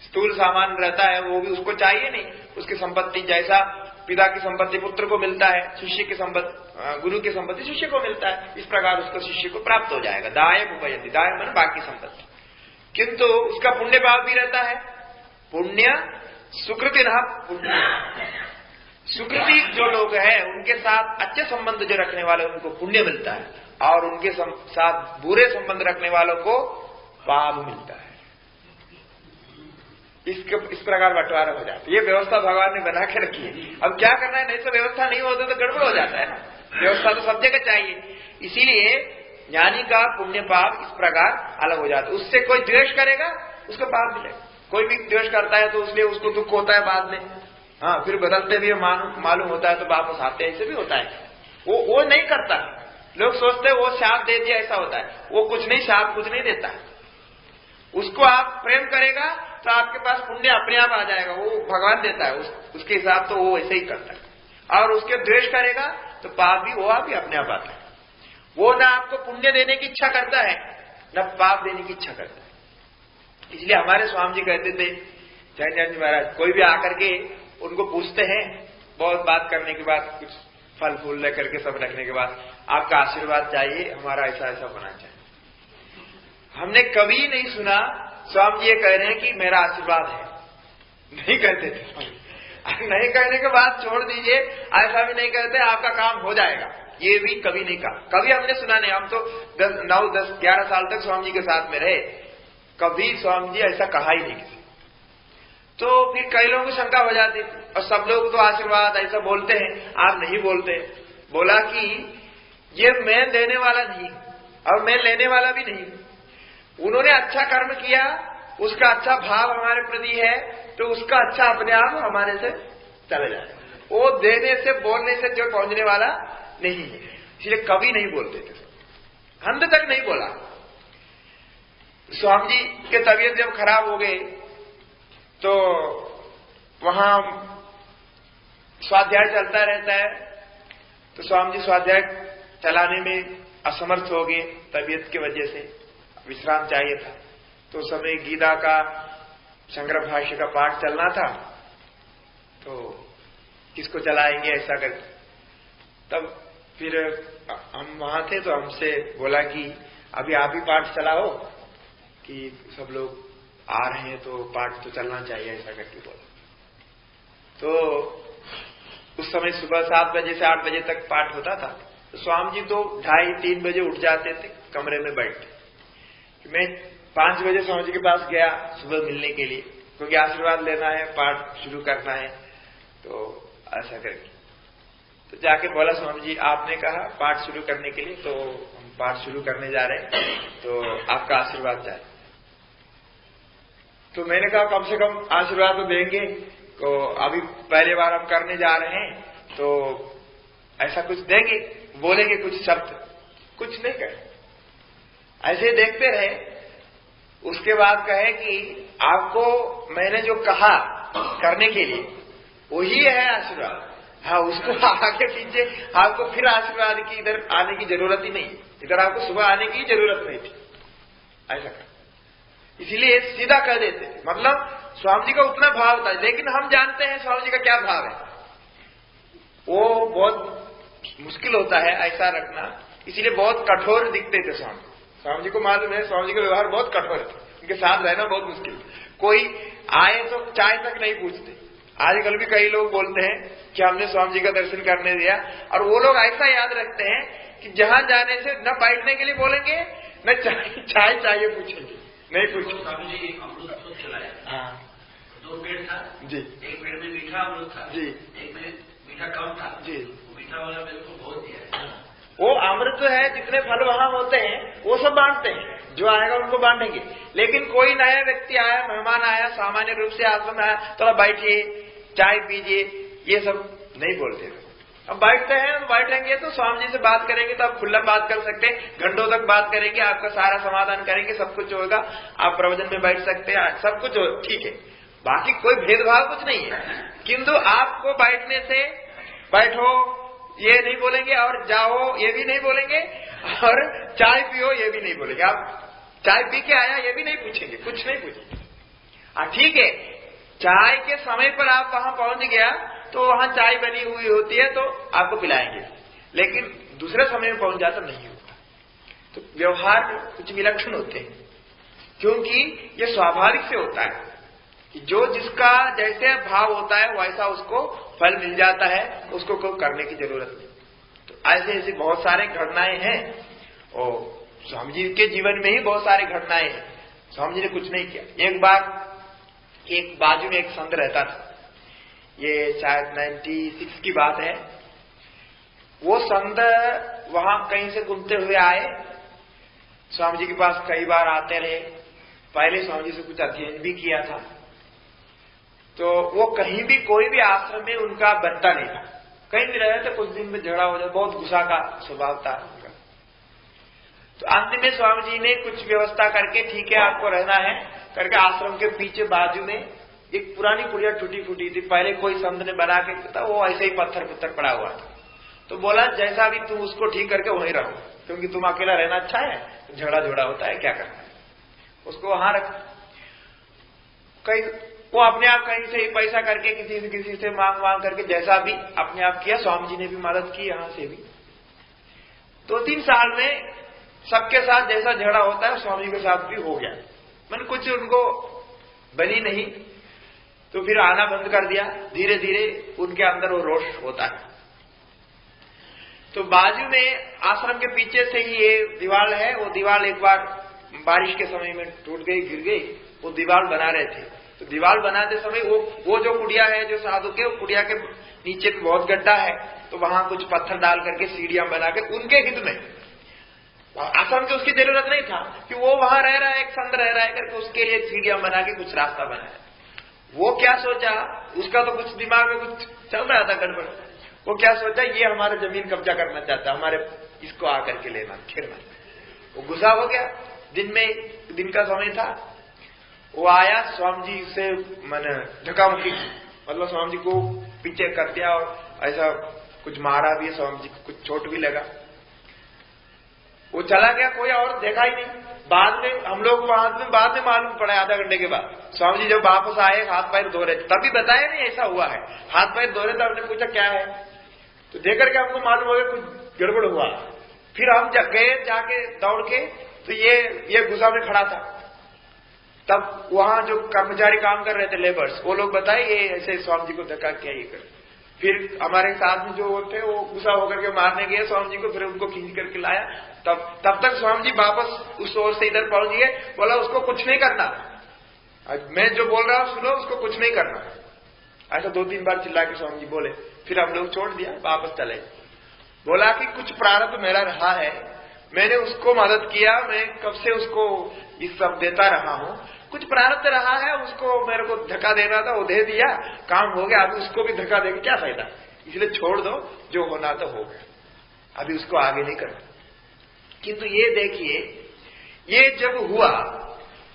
स्थूल सामान रहता है, वो भी उसको चाहिए नहीं। उसकी संपत्ति, जैसा पिता की संपत्ति पुत्र को मिलता है, शिष्य की संपत्ति, गुरु की संपत्ति शिष्य को मिलता है, इस प्रकार उसको शिष्य को प्राप्त हो जाएगा। दाय उपयति, दाय मन बाकी संपत्ति। किंतु उसका पुण्य भाव भी रहता है। पुण्य सुकृति न पुण्य, सुकृति जो लोग हैं उनके साथ अच्छे संबंध जो रखने वाले उनको पुण्य मिलता है, और उनके साथ बुरे संबंध रखने वालों को पाप मिलता है। इस प्रकार बंटवारा हो जाता है। ये व्यवस्था भगवान ने बना के रखी है। अब क्या करना है, नहीं तो व्यवस्था नहीं होती तो गड़बड़ हो जाता है ना। व्यवस्था तो सब जगह चाहिए। इसीलिए ज्ञानी का पुण्य पाप इस प्रकार अलग हो जाता है। उससे कोई द्वेष करेगा, उसको पाप मिलेगा। कोई भी द्वेष करता है तो उसलिए उसको दुख होता है बाद में, हाँ, फिर बदलते भी मालूम होता है तो वापस आते हैं, ऐसे भी होता है। वो नहीं करता। लोग सोचते हैं वो शाप दे दिया, ऐसा होता है। वो कुछ नहीं, शाप कुछ नहीं देता है। उसको आप प्रेम करेगा तो आपके पास पुण्य अपने आप आ जाएगा, वो भगवान देता है। उसके हिसाब तो वो ऐसे ही करता है। और उसके द्वेष करेगा तो पाप भी वो भी अपने आप आता है। वो ना आपको पुण्य देने की इच्छा करता है, न पाप देने की इच्छा करता है। इसलिए हमारे स्वामी जी कहते थे, जैन जी महाराज, कोई भी आकर के उनको पूछते हैं, बहुत बात करने के बाद, कुछ फल फूल लेकर के सब रखने के बाद, आपका आशीर्वाद चाहिए, हमारा ऐसा ऐसा होना चाहिए। हमने कभी नहीं सुना स्वामी जी ये कह रहे हैं कि मेरा आशीर्वाद है, नहीं कहते थे। नहीं कहने के बाद छोड़ दीजिए, ऐसा भी नहीं कहते आपका काम हो जाएगा, ये भी कभी नहीं कहा, कभी हमने सुना नहीं। हम तो 9, 10, 11 साल तक स्वामी जी के साथ में रहे, कभी स्वामी जी ऐसा कहा ही नहीं किसी। तो फिर कई लोगों को शंका हो जाती थी, और सब लोग तो आशीर्वाद ऐसा बोलते हैं, आप नहीं बोलते। बोला कि ये मैं देने वाला नहीं और मैं लेने वाला भी नहीं। उन्होंने अच्छा कर्म किया, उसका अच्छा भाव हमारे प्रति है, तो उसका अच्छा अपने आप हमारे से चले जाए। वो देने से बोलने से जो पहुंचने वाला नहीं है, इसलिए कभी नहीं बोलते थे, अंत तक नहीं बोला। स्वामी जी के तबीयत जब खराब हो गए तो वहां स्वाध्याय चलता रहता है, तो स्वामी जी स्वाध्याय चलाने में असमर्थ हो गए तबीयत की वजह से, विश्राम चाहिए था। तो उस समय गीता का संग्रह भाष्य का पाठ चलना था, तो किसको चलाएंगे ऐसा करके। तब फिर हम वहां थे तो हमसे बोला कि अभी आप ही पाठ चलाओ, कि सब लोग आ रहे हैं तो पाठ तो चलना चाहिए, ऐसा करके बोला। तो उस समय सुबह 7 बजे से 8 बजे तक पाठ होता था, तो स्वामी जी तो 2:30-3 बजे उठ जाते थे, कमरे में बैठते। मैं 5 बजे स्वामी जी के पास गया सुबह मिलने के लिए, क्योंकि आशीर्वाद लेना है, पाठ शुरू करना है, तो ऐसा करके। तो जाके बोला स्वामी जी आपने कहा पाठ शुरू करने के लिए, तो हम पाठ शुरू करने जा रहे हैं, तो आपका आशीर्वाद चाहिए। तो मैंने कहा कम से कम आशीर्वाद तो देंगे, तो अभी पहले बार हम करने जा रहे हैं, तो ऐसा कुछ देंगे, बोलेंगे कुछ शब्द। कुछ नहीं कहे, ऐसे देखते रहे। उसके बाद कहे कि आपको मैंने जो कहा करने के लिए वही है आशीर्वाद। हाँ, उसको आगे पीछे आपको फिर आशीर्वाद की इधर आने की जरूरत ही नहीं, इधर आपको सुबह आने की जरूरत नहीं थी, ऐसा कहा। इसीलिए सीधा कह देते थे, मतलब स्वामी जी का उतना भाव था। लेकिन हम जानते हैं स्वामी जी का क्या भाव है, वो बहुत मुश्किल होता है ऐसा रखना, इसीलिए बहुत कठोर दिखते थे स्वामी जी को। मालूम है स्वामी जी का व्यवहार बहुत कठोर है, उनके साथ रहना बहुत मुश्किल। कोई आए तो चाय तक नहीं पूछते। आजकल भी कई लोग बोलते हैं कि हमने स्वामी जी का दर्शन करने दिया, और वो लोग ऐसा याद रखते हैं कि जहां जाने से न बैठने के लिए बोलेंगे न चाय चाहिए पूछेंगे, नहीं पूछेंगे। स्वामी जी अमृत शोध चलाया, हाँ 2 पेड़ था जी, एक पेड़ में मीठा अमृत था जी, एक में मीठा कम था जी। मीठा वाला मेरे को बहुत दिया। वो अमृत है, जितने फल वहां होते हैं वो सब बांटते हैं, जो आएगा उनको बांटेंगे। लेकिन कोई नया व्यक्ति आया, मेहमान आया, सामान्य रूप से आश्रम आया, थोड़ा बैठिए, चाय पीजिए, ये सब नहीं बोलते। अब बैठते हैं, बैठेंगे तो स्वामी जी से बात करेंगे तो आप खुला बात कर सकते हैं, घंटों तक बात करेंगे, आपका सारा समाधान करेंगे, सब कुछ होगा, आप प्रवचन में बैठ सकते हैं, सब कुछ ठीक है। बाकी कोई भेदभाव कुछ नहीं है, किंतु आपको बैठने से बैठो ये नहीं बोलेंगे, और जाओ ये भी नहीं बोलेंगे, और चाय पियो ये भी नहीं बोलेंगे। आप चाय पी के आया ये भी नहीं पूछेंगे, कुछ नहीं पूछेंगे। ठीक है, चाय के समय पर आप वहां पहुंच गया तो वहां चाय बनी हुई होती है तो आपको पिलाएंगे, लेकिन दूसरे समय में पहुंच जाता नहीं होता। तो व्यवहार कुछ विलक्षण होते हैं, क्योंकि ये स्वाभाविक से होता है कि जो जिसका जैसे भाव होता है वैसा उसको फल मिल जाता है, उसको कोई करने की जरूरत नहीं। तो ऐसे ऐसे बहुत सारे घटनाएं हैं, और स्वामी जी के जीवन में ही बहुत सारी घटनाएं हैं। स्वामी जी ने कुछ नहीं किया। एक बार एक बाजू में एक संत रहता था, ये शायद 96 की बात है। वो संत वहां कहीं से घूमते हुए आए, स्वामी जी के पास कई बार आते रहे, पहले स्वामी जी से कुछ अध्ययन भी किया था। तो वो कहीं भी कोई भी आश्रम में उनका बनता नहीं था, कहीं भी रहे थे कुछ दिन में झगड़ा हो जाता, बहुत गुस्सा का स्वभाव था उनका। तो अंत में स्वामी जी ने कुछ व्यवस्था करके, ठीक है आपको रहना है करके, आश्रम के पीछे बाजू में एक पुरानी कुड़िया टूटी फूटी थी, पहले कोई संत ने बना के था, वो ऐसे ही पत्थर पड़ा हुआ था। तो बोला जैसा भी तुम उसको ठीक करके वहीं रहो, क्योंकि तुम अकेला रहना अच्छा है, झगड़ा होता है, क्या करना है, उसको वहां रख। कई वो अपने आप कहीं से ही पैसा करके किसी से मांग करके जैसा भी अपने आप किया। स्वामी जी ने भी मदद की यहां से भी। 2-3 साल में सबके साथ जैसा झगड़ा होता है स्वामी जी के साथ भी हो गया। मैंने कुछ उनको बनी नहीं, तो फिर आना बंद कर दिया। धीरे धीरे उनके अंदर वो रोष होता है। तो बाजू में आश्रम के पीछे से ही ये दीवार है, वो दीवार एक बार बारिश के समय में टूट गई, गिर गई। वो दीवार बना रहे थे, तो दीवार बनाते समय वो जो कुटिया है जो साधु के, वो कुटिया के नीचे बहुत गड्ढा है, तो वहां कुछ पत्थर डाल करके सीढ़ियां बना के उनके हित में, आश्रम की उसकी जरूरत नहीं था कि वो वहां रह रहा है, एक संत रह रहा है करके उसके लिए सीढ़ियां बना के कुछ रास्ता बनाया। वो क्या सोचा, उसका तो कुछ दिमाग में कुछ चल रहा था गड़बड़। वो क्या सोचा, ये हमारा जमीन कब्जा करना चाहता है, हमारे इसको आकर के लेना, खेलना। वो गुस्सा हो गया। दिन का समय था, वो आया स्वामी जी से मैंने धक्का मुक्की, मतलब स्वामी जी को पीछे कर दिया और ऐसा कुछ मारा भी, स्वामी जी को कुछ चोट भी लगा। वो चला गया, कोई और देखा ही नहीं। बाद में हम लोग बाद में मालूम पड़ा, आधा घंटे के बाद स्वामी जी जब वापस आए, हाथ पैर धो रहे थे, तभी बताया नहीं ऐसा हुआ है। हाथ पैर धो रहे थे, हमने पूछा क्या है, तो देकर के हमको मालूम हो गया कुछ गड़बड़ हुआ। फिर हम गए जाके दौड़ के, तो ये गुस्सा में खड़ा था। तब वहां जो कर्मचारी काम कर रहे थे, लेबर्स, वो लोग बताए ये ऐसे स्वामी जी को धक्का किया, ये कर। फिर हमारे साथ में जो थे वो गुस्सा होकर के मारने गए स्वामी जी को, फिर उनको खींच करके लाया। तब तक स्वामी जी वापस उस ओर से इधर पहुंच गए। बोला उसको कुछ नहीं करना, मैं जो बोल रहा हूं सुनो, उसको कुछ नहीं करना। ऐसा 2-3 बार चिल्ला के स्वामी जी बोले। फिर हम लोग छोड़ दिया, वापस चले। बोला कि कुछ प्रारब्ध मेरा रहा है, मैंने उसको मदद किया, मैं कब से उसको ये सब देता रहा हूं, कुछ प्रारब्ध रहा है, उसको मेरे को धक्का देना था, वो दे दिया, काम हो गया। अभी उसको भी धक्का देके क्या फायदा, इसलिए छोड़ दो, जो होना तो हो गया, अभी उसको आगे नहीं करना। किंतु ये देखिए, ये जब हुआ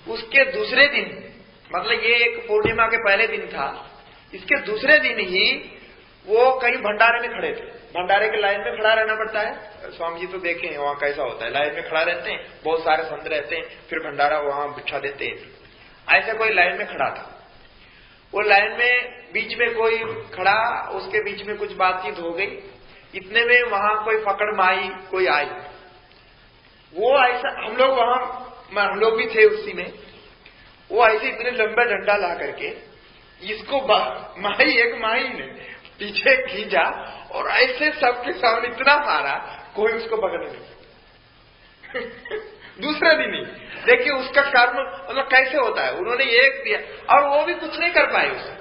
उसके दूसरे दिन, मतलब ये एक पूर्णिमा के पहले दिन था, इसके दूसरे दिन ही वो कहीं भंडारे में खड़े थे। भंडारे के लाइन में खड़ा रहना पड़ता है, स्वामी जी तो देखे हैं वहां कैसा होता है, लाइन में खड़ा रहते हैं, बहुत सारे संत रहते हैं, फिर भंडारा वहां बिठा देते हैं। ऐसे कोई लाइन में खड़ा था, वो लाइन में बीच में कोई खड़ा, उसके बीच में कुछ बातचीत हो गई। इतने में वहां कोई फकड़ माई कोई आई, वो ऐसा, हम लोग भी थे उसी में। वो ऐसे इतने लंबे डंडा ला करके इसको एक माई ने पीछे खींचा और ऐसे सबके सामने इतना मारा, कोई उसको पकड़ नहीं। दूसरे दिन ही देखिए उसका कर्म मतलब कैसे होता है, उन्होंने एक दिया और वो भी कुछ नहीं कर पाए उसे।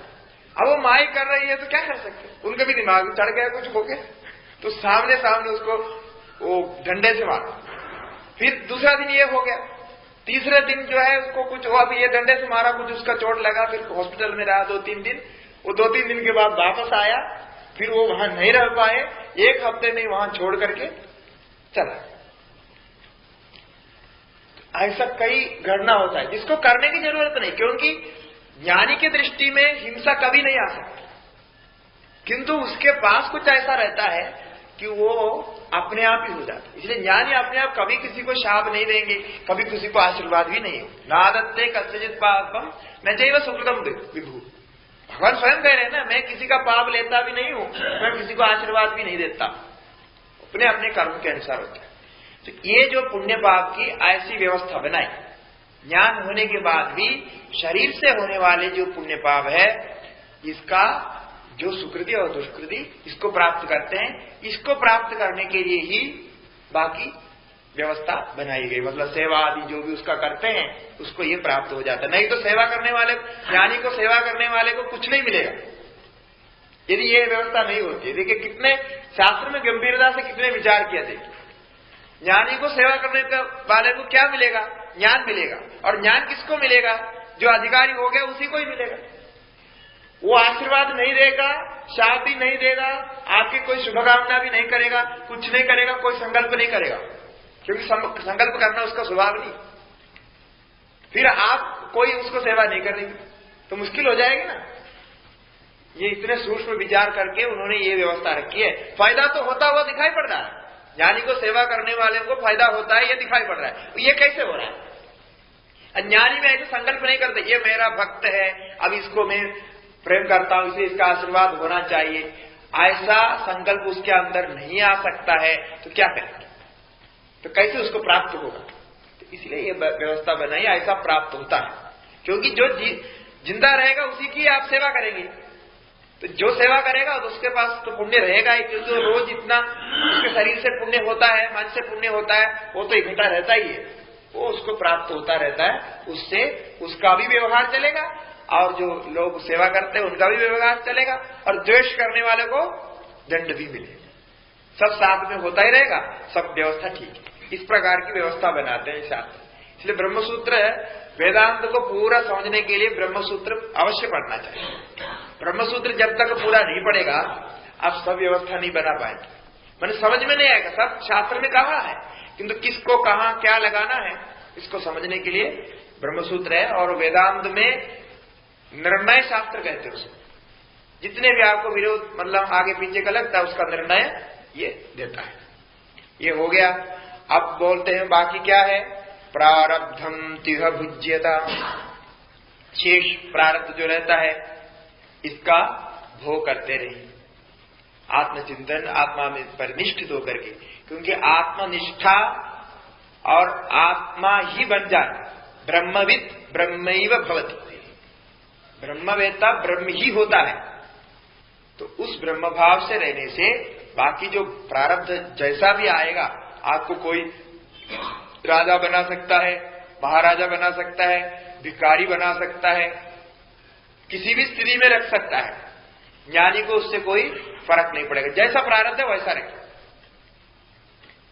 अब वो माई कर रही है तो क्या कर सकते, उनका भी दिमाग चढ़ गया, कुछ हो गया, तो सामने उसको वो डंडे से मारा। फिर दूसरा दिन ये हो गया। तीसरे दिन जो है उसको कुछ हुआ, भी ये डंडे से मारा, कुछ उसका चोट लगा, फिर हॉस्पिटल में रहा 2-3 दिन। वो 2-3 दिन के बाद वापस आया, फिर वो वहां नहीं रह पाए, 1 हफ्ते में वहां छोड़ करके चला। ऐसा कई घटना होता है जिसको करने की जरूरत नहीं, क्योंकि ज्ञानी की दृष्टि में हिंसा कभी नहीं आ सकती, किंतु उसके पास कुछ ऐसा रहता है कि वो अपने आप ही हो जाता है। इसलिए ज्ञानी अपने आप कभी किसी को शाप नहीं देंगे, कभी किसी को आशीर्वाद भी नहीं हो। नादत्ते कस्यचित् पापम न चैव सुकृतम विभु। भगवान स्वयं कह रहे हैं ना, मैं किसी का पाप लेता भी नहीं हूं, मैं किसी को आशीर्वाद भी नहीं देता, अपने अपने कर्म के अनुसार होता है। तो ये जो पुण्य पाप की ऐसी व्यवस्था बनाई, ज्ञान होने के बाद भी शरीर से होने वाले जो पुण्य पाप है, इसका जो सुकृति और दुष्कृति इसको प्राप्त करते हैं, इसको प्राप्त करने के लिए ही बाकी व्यवस्था बनाई गई। मतलब सेवा आदि जो भी उसका करते हैं उसको ये प्राप्त हो जाता है। नहीं तो सेवा करने वाले, ज्ञानी को सेवा करने वाले को कुछ नहीं मिलेगा यदि ये व्यवस्था नहीं होती। देखिए कितने शास्त्र में गंभीरता से कितने विचार किया थे। ज्ञानी को सेवा करने वाले को क्या मिलेगा, ज्ञान मिलेगा, और ज्ञान किसको मिलेगा, जो अधिकारी हो गया उसी को ही मिलेगा। वो आशीर्वाद नहीं देगा, शाप भी नहीं देगा, आपकी कोई शुभकामना भी नहीं करेगा, कुछ नहीं करेगा, कोई संकल्प नहीं करेगा, क्योंकि संकल्प करना उसका स्वभाव नहीं। फिर आप कोई उसको सेवा नहीं करेंगे तो मुश्किल हो जाएगी ना। ये इतने सूक्ष्म विचार करके उन्होंने ये व्यवस्था रखी है। फायदा तो होता हुआ दिखाई पड़ रहा है, ज्ञानी को सेवा करने वाले को फायदा होता है, ये दिखाई पड़ रहा है। ये कैसे हो रहा है? अज्ञानी में ऐसे संकल्प नहीं करते, ये मेरा भक्त है, अब इसको मैं प्रेम करता हूं, इसलिए इसका आशीर्वाद होना चाहिए, ऐसा संकल्प उसके अंदर नहीं आ सकता है। तो क्या करें, तो कैसे उसको प्राप्त होगा? तो इसलिए ये व्यवस्था बनाई, ऐसा प्राप्त होता है। क्योंकि जो जिंदा रहेगा उसी की आप सेवा करेंगे। तो जो सेवा करेगा तो उसके पास तो पुण्य रहेगा ही, क्योंकि वो रोज इतना उसके शरीर से पुण्य होता है, मन से पुण्य होता है, वो तो इकट्ठा रहता ही है, वो उसको प्राप्त होता रहता है, उससे उसका भी व्यवहार चलेगा और जो लोग सेवा करते हैं उनका भी व्यवहार चलेगा और द्वेष करने वाले को दंड भी मिलेगा, सब साथ में होता ही रहेगा, सब व्यवस्था ठीक है। इस प्रकार की व्यवस्था बनाते हैं शास्त्र। इसलिए ब्रह्मसूत्र वेदांत को पूरा समझने के लिए ब्रह्मसूत्र अवश्य पढ़ना चाहिए। ब्रह्मसूत्र जब तक पूरा नहीं पड़ेगा आप सब व्यवस्था नहीं बना पाएंगे, मैंने समझ में नहीं आएगा। सब शास्त्र में कहा है किंतु किसको कहां क्या लगाना है इसको समझने के लिए ब्रह्मसूत्र है। और वेदांत में निर्णय शास्त्र कहते हैं उसको, जितने भी आपको विरोध मतलब आगे पीछे का लगता है उसका निर्णय ये देता है। ये हो गया। अब बोलते हैं बाकी क्या है, प्रारब्धम तिह भुज्यता, शेष प्रारब्ध जो रहता है इसका भोग करते रहिए, आत्मचिंतन आत्मा में परिनिष्ठित होकर के, क्योंकि आत्मनिष्ठा और आत्मा ही बन जाए, ब्रह्मविद ब्रह्मैव भवति, ब्रह्मवेत्ता ब्रह्म ही होता है। तो उस ब्रह्म भाव से रहने से बाकी जो प्रारब्ध जैसा भी आएगा, आपको कोई राजा बना सकता है, महाराजा बना सकता है, भिखारी बना सकता है, किसी भी स्थिति में रख सकता है, ज्ञानी को उससे कोई फर्क नहीं पड़ेगा, जैसा प्रारब्ध है वैसा रखेगा।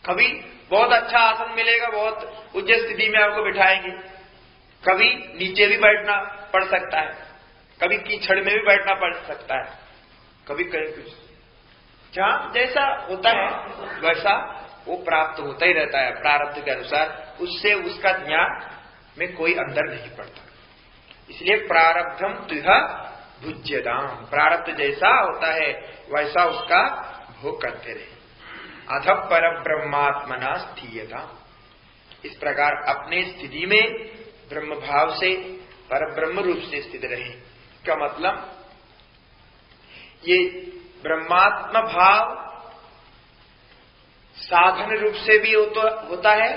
कभी बहुत अच्छा आसन मिलेगा, बहुत उच्च स्थिति में आपको बिठाएंगे, कभी नीचे भी बैठना पड़ सकता है, कभी कीचड़ में भी बैठना पड़ सकता है, कभी कहीं कुछ, जहां जैसा होता है वैसा वो प्राप्त होता ही रहता है प्रारब्ध के अनुसार, उससे उसका ज्ञान में कोई अंदर नहीं पड़ता। इसलिए प्रारब्धम तुह भुज्यताम, प्रारब्ध जैसा होता है वैसा उसका भोग करते रहे। अध पर ब्रह्मात्मना स्थियता, इस प्रकार अपने स्थिति में ब्रह्म भाव से पर ब्रह्म रूप से स्थित रहे। क्या मतलब, ये ब्रह्मात्म भाव साधन रूप से भी होता है,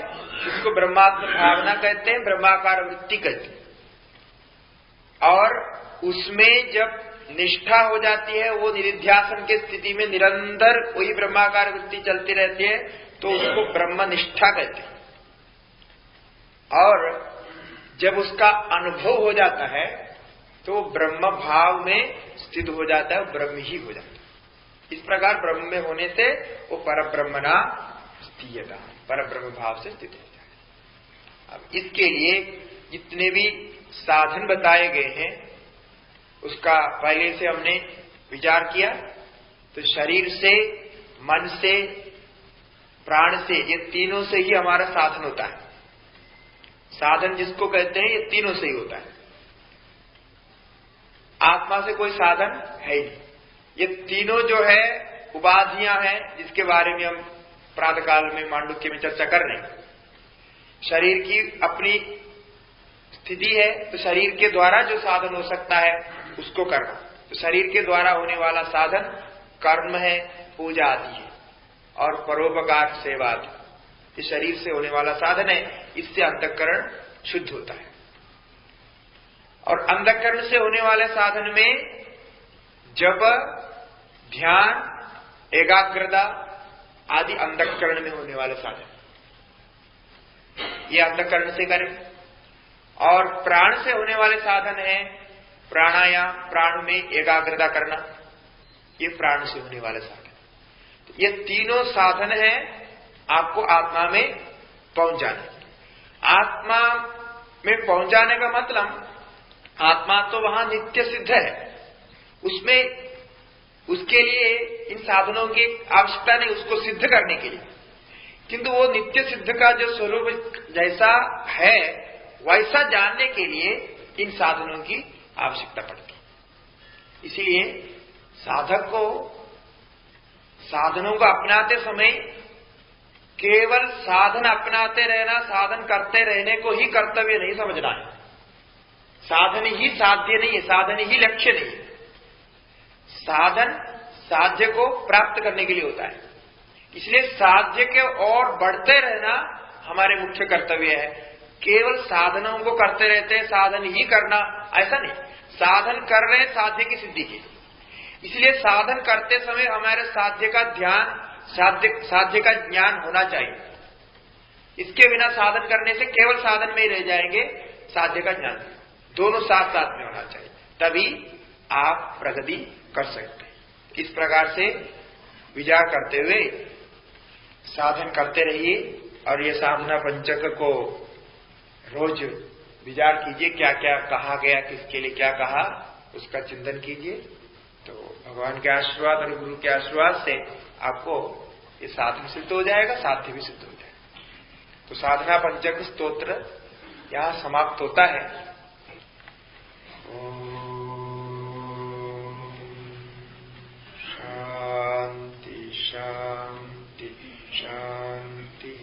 इसको ब्रह्मात्म भावना कहते हैं, ब्रह्माकार वृत्ति कहते हैं। और उसमें जब निष्ठा हो जाती है, वो निधिध्यासन के स्थिति में निरंतर वही ब्रह्माकार वृत्ति चलती रहती है, तो उसको ब्रह्म निष्ठा कहते हैं। और जब उसका अनुभव हो जाता है तो ब्रह्म भाव में स्थित हो जाता है, ब्रह्म ही हो जाता है। इस प्रकार ब्रह्म में होने से वो पर ब्रह्मणा स्थियता, पर ब्रह्म भाव से स्थित हो जाता है। अब इसके लिए जितने भी साधन बताए गए हैं उसका पहले से हमने विचार किया। तो शरीर से, मन से, प्राण से, ये तीनों से ही हमारा साधन होता है। साधन जिसको कहते हैं ये तीनों से ही होता है, आत्मा से कोई साधन है ही नहीं। ये तीनों जो है उपाधियां हैं, जिसके बारे में हम प्रातःकाल में मांडुक्य में चर्चा कर रहे हैं। शरीर की अपनी स्थिति है, तो शरीर के द्वारा जो साधन हो सकता है उसको करना। तो शरीर के द्वारा होने वाला साधन कर्म है, पूजा आदि है और परोपकार सेवा आदि, ये शरीर से होने वाला साधन है। इससे अंतःकरण शुद्ध होता है। और अंतःकरण से होने वाले साधन में जप, ध्यान, एकाग्रता आदि अंतःकरण में होने वाले साधन, ये अंतःकरण से करें। और प्राण से होने वाले साधन है प्राणायाम, प्राण में एकाग्रता करना, ये प्राण से होने वाले साधन। तो ये तीनों साधन है आपको आत्मा में पहुंच जाने। आत्मा में पहुंच जाने का मतलब, आत्मा तो वहां नित्य सिद्ध है, उसमें उसके लिए इन साधनों की आवश्यकता नहीं, उसको सिद्ध करने के लिए। किंतु वो नित्य सिद्ध का जो स्वरूप जैसा है वैसा जानने के लिए इन साधनों की आवश्यकता पड़ती है। इसीलिए साधक को साधनों को अपनाते समय केवल साधन अपनाते रहना, साधन करते रहने को ही कर्तव्य नहीं समझना है। साधन ही साध्य नहीं है, साधन ही लक्ष्य नहीं है। साधन साध्य को प्राप्त करने के लिए होता है। इसलिए साध्य के और बढ़ते रहना हमारे मुख्य कर्तव्य है। केवल साधनों को करते रहते हैं, साधन ही करना, ऐसा नहीं। साधन कर रहे हैं साध्य की सिद्धि के, इसलिए साधन करते समय हमारे साध्य का ध्यान, साध्य का ज्ञान होना चाहिए। इसके बिना साधन करने से केवल साधन में ही रह जाएंगे, साध्य का ज्ञान दोनों साथ साथ में होना चाहिए, तभी आप प्रगति कर सकते हैं। इस प्रकार से विचार करते हुए साधन करते रहिए और ये साधना पंचक को रोज विचार कीजिए, क्या क्या कहा गया, किसके लिए क्या कहा, उसका चिंतन कीजिए। तो भगवान के आशीर्वाद और गुरु के आशीर्वाद से आपको ये साधन सिद्ध हो जाएगा, साध्य भी सिद्ध हो जाएगा। तो साधना पंचक स्तोत्र यहां समाप्त होता है। शांति शांति शांति।